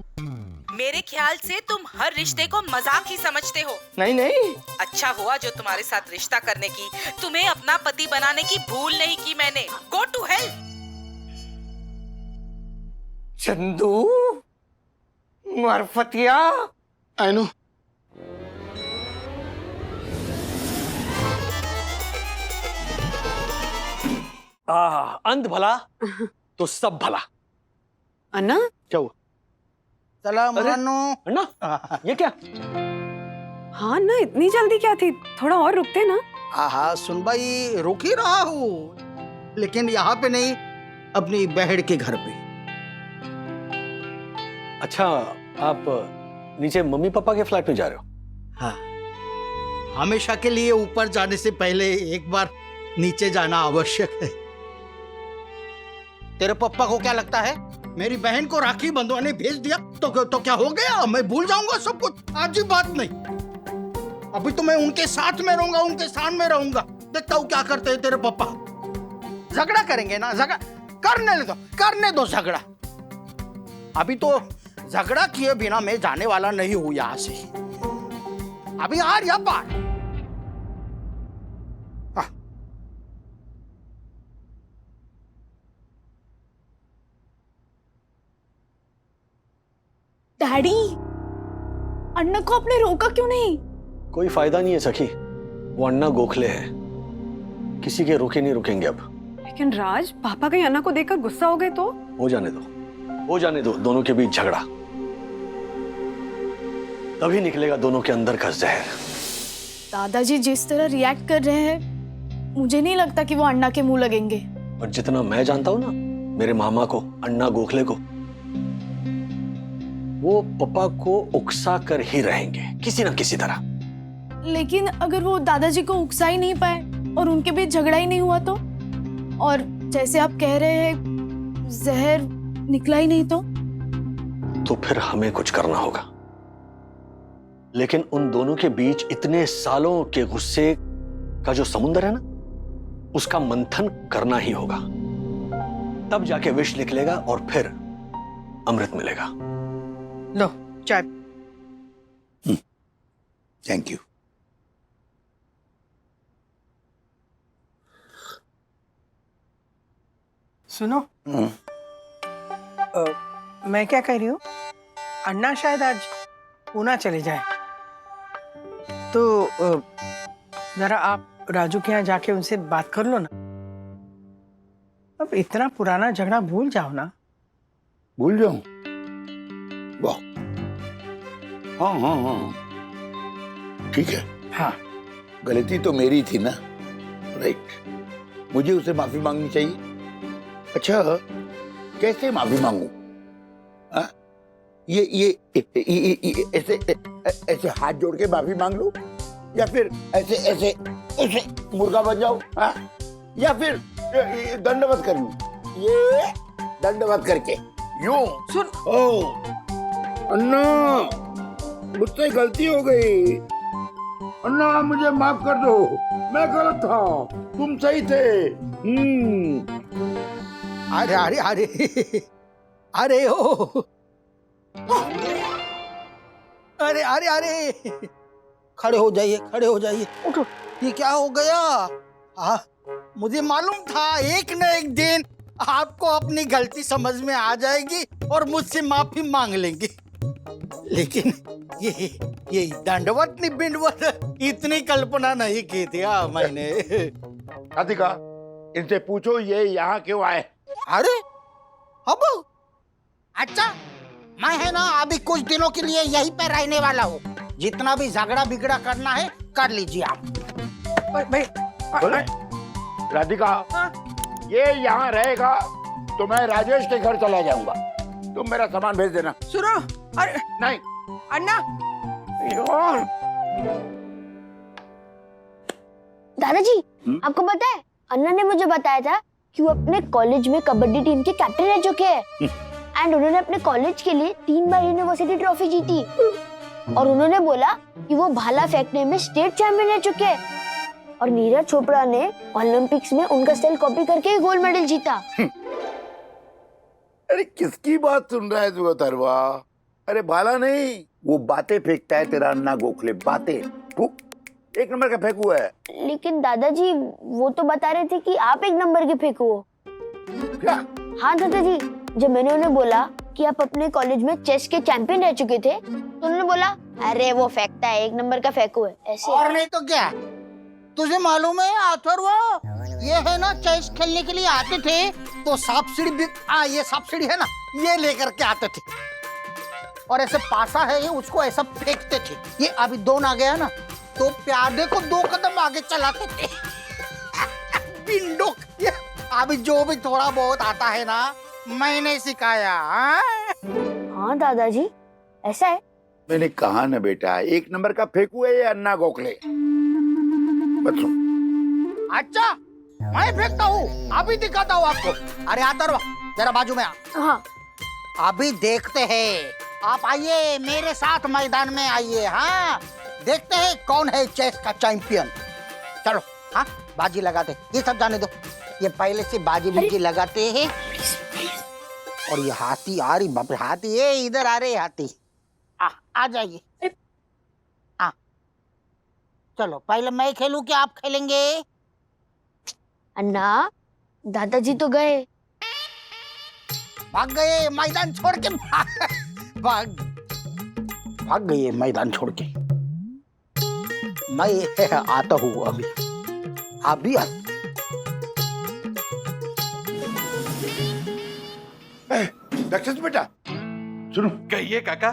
मेरे ख्याल से तुम हर रिश्ते को मजाक ही समझते हो। नहीं नहीं। अच्छा हुआ जो तुम्हारे साथ रिश्ता करने की, तुम्हें अपना पति बनाने की भूल नहीं की मैंने। Go to hell. Chandu Marfatia. I know. अंत भला तो सब भला। अन्ना क्या हुआ? सलाम अन्ना ये क्या? हाँ ना, इतनी जल्दी क्या थी? थोड़ा और रुकते ना। हाँ सुन भाई, रुक ही रहा हूँ, लेकिन यहाँ पे नहीं, अपनी बहन के घर पे। अच्छा आप नीचे मम्मी पापा के फ्लैट में जा रहे हो? हाँ, हमेशा के लिए ऊपर जाने से पहले एक बार नीचे जाना आवश्यक है। तेरे पापा को क्या लगता है, मेरी बहन को राखी बंधवाने भेज दिया तो क्या हो गया? मैं भूल जाऊंगा सब कुछ? आज ही बात नहीं, अभी तो मैं उनके साथ में रहूंगा, उनके साथ में रहूंगा। देखता हूँ क्या करते हैं तेरे पापा। झगड़ा करेंगे ना, झगड़ा करने दो झगड़ा। अभी तो झगड़ा किए बिना मैं जाने वाला नहीं हूं यहां से। अभी आ रहा बात। डैडी, अन्ना को आपने रोका क्यों नहीं? कोई फायदा नहीं है सखी, वो अन्ना गोखले है, किसी के रोके नहीं रुकेंगे अब। लेकिन राज, पापा कहीं अन्ना को देखकर गुस्सा हो गए तो? हो जाने दो दोनों के बीच झगड़ा, तभी निकलेगा दोनों के अंदर का जहर। दादाजी जिस तरह रिएक्ट कर रहे हैं, मुझे नहीं लगता कि वो अन्ना के मुंह लगेंगे। और जितना मैं जानता हूं ना मेरे मामा को, अन्ना गोखले को, वो पापा को उकसा कर ही रहेंगे किसी ना किसी तरह। लेकिन अगर वो दादाजी को उकसा ही नहीं पाए और उनके बीच झगड़ा ही नहीं हुआ तो? और जैसे आप कह रहे हैं जहर निकला ही नहीं तो फिर हमें कुछ करना होगा। लेकिन उन दोनों के बीच इतने सालों के गुस्से का जो समुंदर है ना, उसका मंथन करना ही होगा, तब जाके विष निकलेगा और फिर अमृत मिलेगा। लो चाय। Thank you. सुनो, मैं क्या कह रही हूँ, अन्ना शायद आज पूना चले जाए, तो जरा आप राजू के यहाँ जाके उनसे बात कर लो ना। अब इतना पुराना झगड़ा भूल जाओ ना। भूल जाऊं? वाह, हाँ, ठीक है। हाँ, गलती तो मेरी थी ना, राइट। मुझे उसे माफी मांगनी चाहिए। अच्छा, कैसे माफी मांगू? ये ऐसे हाथ जोड़ के माफी मांग लूं, या फिर ऐसे मुर्गा बन जाऊं, या फिर दंडवत कर लूं? ये दंडवत करके यूं। सुन, ओ अन्ना, मुझसे गलती हो गई। अन्ना मुझे माफ कर दो, मैं गलत था, तुम सही थे। अरे ओ, अरे खड़े हो जाइए। उठो। ये क्या हो गया? मुझे मालूम था एक न एक दिन आपको अपनी गलती समझ में आ जाएगी और मुझसे माफी मांग लेंगे। लेकिन ये दंडवत नहीं बिंडवत इतनी कल्पना नहीं की थी मैंने। राधिका, इनसे पूछो ये यहाँ क्यों आए। अरे अब अच्छा, मैं है ना अभी कुछ दिनों के लिए यहीं पे रहने वाला हूँ। जितना भी झगड़ा बिगड़ा करना है कर लीजिए आप। बोले राधिका, ये यहाँ रहेगा तो मैं राजेश के घर चला जाऊंगा। तुम मेरा सामान भेज देना। सुनो, अरे नहीं अन्ना, दादाजी आपको पता है अन्ना ने मुझे बताया था कि वो अपने कॉलेज में कबड्डी टीम के कैप्टन रह चुके हैं एंड उन्होंने अपने कॉलेज के लिए 3 बार यूनिवर्सिटी ट्रॉफी जीती और उन्होंने बोला कि वो भाला फेंकने में स्टेट चैंपियन रह चुके हैं और नीरज चोपड़ा ने ओलंपिक्स में उनका स्टाइल कॉपी करके गोल्ड मेडल जीता। अरे किसकी बात सुन रहा है तू अथर्वा? अरे भाला नहीं, वो बातें फेंकता है तेरा अन्ना गोखले, बातें। तू 1 नंबर का फेंकू है। लेकिन दादाजी वो तो बता रहे थे कि आप 1 नंबर के फेंको हो। क्या? हाँ दादाजी, जब मैंने उन्हें बोला कि आप अपने कॉलेज में चेस के चैंपियन रह चुके थे तो उन्होंने बोला अरे वो फेंकता है, 1 नंबर का फेंको है ऐसे। और नहीं तो क्या, तुझे मालूम है अथर्वा, ये है ना चेस खेलने के लिए आते थे तो सांप सीढ़ी भी, ये सांप सीढ़ी है ना, ये लेकर के आते थे और ऐसे पासा है ये, उसको ऐसा फेंकते थे। ये अभी 2 आ गया ना तो प्यादे को 2 कदम आगे चलाते थे। बिंडो, ये अभी जो भी थोड़ा बहुत आता है ना मैंने सिखाया। हाँ दादाजी ऐसा है। मैंने कहा ना बेटा, 1 नंबर का फेंकू है ये अन्ना गोखले। बच्चों, अच्छा मैं फेंकता हूँ, अभी दिखाता हूँ आपको। अरे अथर्वा जरा बाजू में आ। हाँ अभी देखते हैं, आप आइए मेरे साथ मैदान में आइए। हाँ देखते हैं कौन है चेस का चैंपियन। चलो हाँ बाजी लगाते, ये सब जाने दो, ये पहले से बाजी बुजी लगाते हैं। और ये हाथी आ रही, बाप रे हाथी, ये इधर आ रहे हाथी, आ जाइए। चलो पहले मैं खेलूं कि आप खेलेंगे? अन्ना दादाजी तो गए, भाग गए मैदान छोड़ के, भाग गए मैदान छोड़ के। मैं आता हूँ अभी दक्षिण बेटा सुनो। कहिए काका।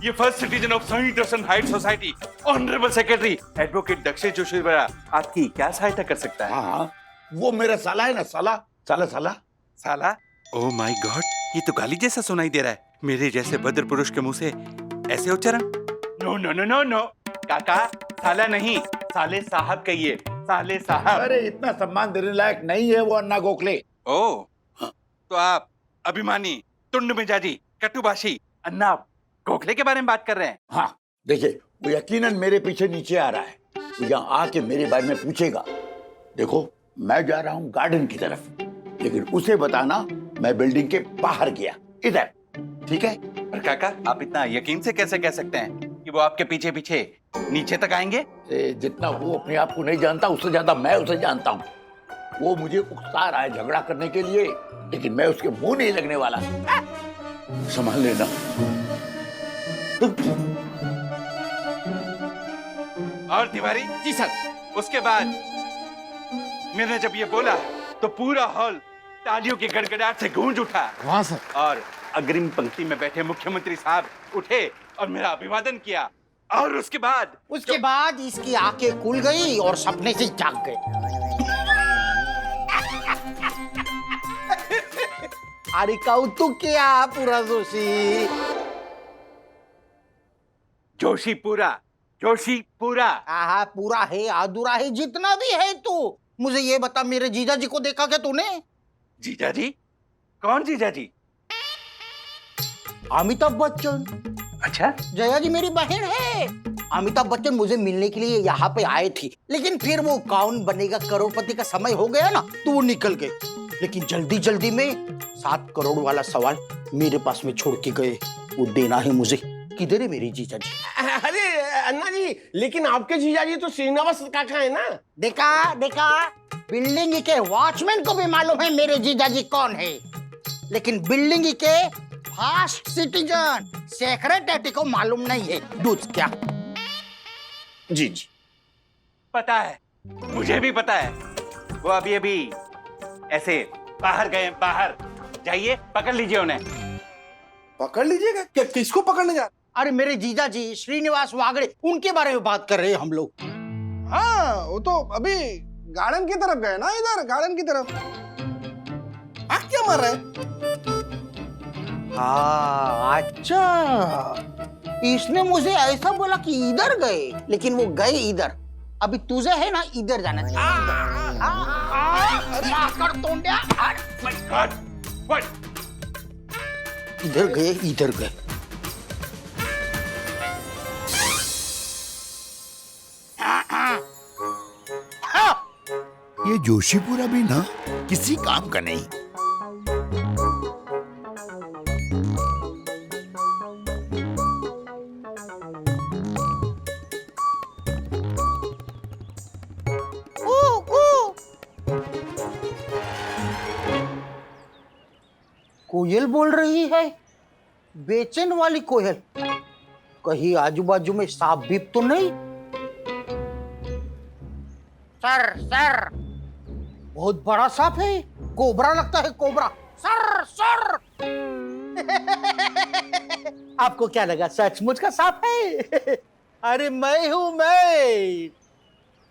ये first citizen of Sunny Darshan height society honourable secretary advocate दक्षिण जोशी बरा आपकी क्या सहायता कर सकता है? हाँ, वो मेरा साला है ना, साला। ओह माय गॉड, ये तो गाली जैसा सुनाई दे रहा है। मेरे जैसे भद्र पुरुष के मुंह से ऐसे उच्चारण? No no no no no काका, साला नहीं, साले साहब कहिए, साले साहब। अरे इतना सम्मान देने लायक नहीं है वो अन्ना गोखले। ओह, तो आप अभिमानी, तुंड मिजाजी, कटुभाषी अन्ना गोखले के बारे में बात कर रहे हैं? हाँ देखिए, वो यकीनन मेरे पीछे नीचे आ रहा है, वो यहाँ आके मेरे बारे में पूछेगा। देखो मैं जा रहा हूँ गार्डन की तरफ, लेकिन उसे बताना मैं बिल्डिंग के बाहर गया, इधर, ठीक है? पर काका आप इतना यकीन से कैसे कह सकते हैं कि वो आपके पीछे पीछे नीचे तक आएंगे? जितना वो अपने आप को नहीं जानता उससे ज्यादा मैं उसे जानता हूँ। वो मुझे उकसा रहा है झगड़ा करने के लिए, लेकिन मैं उसके मुंह नहीं लगने वाला। संभाल लेना। और तिवारी जी सर, उसके बाद मैंने जब ये बोला तो पूरा हॉल तालियों की गड़गड़ाहट से गूंज उठा। वहाँ सर। और अग्रिम पंक्ति में बैठे मुख्यमंत्री साहब उठे और मेरा अभिवादन किया। और उसके बाद इसकी आंखें खुल गई और सपने से जाग गए। अरे कौतुक किया पूरा जोशी। जोशी पूरा। हाँ पूरा है, अधूरा है, जितना भी है तू। मुझे ये बता, मेरे जीजा जी को देखा क्या तूने? जीजा जी? कौन जीजा जी? अमिताभ बच्चन। अच्छा? जया जी मेरी बहन है। अमिताभ बच्चन मुझे मिलने के लिए यहाँ पे आए थे, लेकिन फिर वो कौन बनेगा करोड़पति का समय हो गया ना तो वो निकल गए। लेकिन जल्दी जल्दी में 7 करोड़ वाला सवाल मेरे पास में छोड़ के गए, वो देना है मुझे। किधर है मेरी जीजा जी? अरे अन्ना जी, लेकिन आपके जीजा जी तो श्रीनिवास काका है ना? देखा बिल्डिंग के वॉचमैन को भी मालूम है मेरे जीजाजी कौन है, लेकिन बिल्डिंग के फास्ट सिटीजन सेक्रेटरी को मालूम नहीं है दूध क्या। जी जी पता है, मुझे भी पता है। वो अभी अभी ऐसे बाहर गए, बाहर जाइए पकड़ लीजिए उन्हें। पकड़ लीजिएगा क्या? किसको पकड़ने जा? अरे मेरे जीजाजी श्रीनिवास वागड़े, उनके बारे में बात कर रहे हैं हम लोग। हाँ वो तो अभी गार्डन की तरफ गए ना, इधर गार्डन की तरफ। आँख क्या मार रहा है? हाँ अच्छा, इसने मुझे ऐसा बोला कि इधर गए, लेकिन वो गए इधर। अभी तुझे है ना इधर जाना चाहिए। इधर गए, इधर गए। ये जोशीपुरा भी ना किसी काम का नहीं। कोयल बोल रही है, बेचैन वाली कोयल। कहीं आजू बाजू में सांप बीप तो नहीं? सर सर, बहुत बड़ा सांप है, कोबरा लगता है, कोबरा। सर सर आपको क्या लगा सचमुच का सांप है? अरे मैं हूं, मैं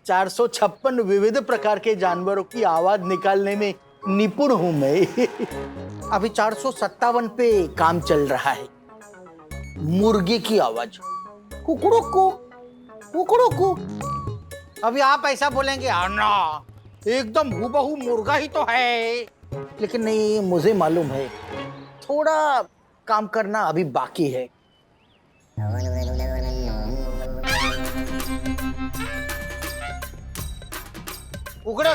456 विविध प्रकार के जानवरों की आवाज निकालने में निपुण हूं मैं। अभी 457 पे काम चल रहा है। मुर्गे की आवाज, कुकड़ुकू कुकड़ुकू। अभी आप ऐसा बोलेंगे अन्ना एकदम हूबहू मुर्गा ही तो है, लेकिन नहीं, मुझे मालूम है थोड़ा काम करना अभी बाकी है। कुकड़ा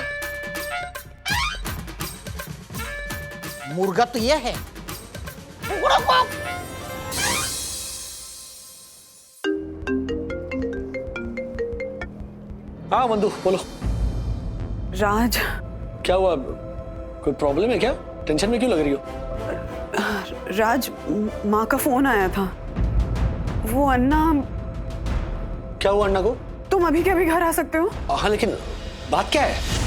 मुर्गा तो यह है। हाँ मंदू बोलो। राज, क्या हुआ? कोई प्रॉब्लम है क्या? टेंशन में क्यों लग रही हो? राज, माँ का फोन आया था। वो अन्ना। क्या हुआ अन्ना को? तुम अभी के अभी घर आ सकते हो? हाँ लेकिन बात क्या है?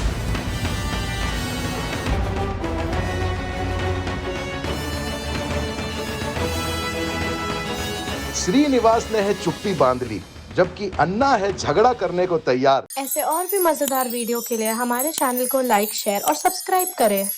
श्रीनिवास ने है चुप्पी बांध ली, जबकि अन्ना है झगड़ा करने को तैयार। ऐसे और भी मजेदार वीडियो के लिए हमारे चैनल को लाइक, शेयर और सब्सक्राइब करें।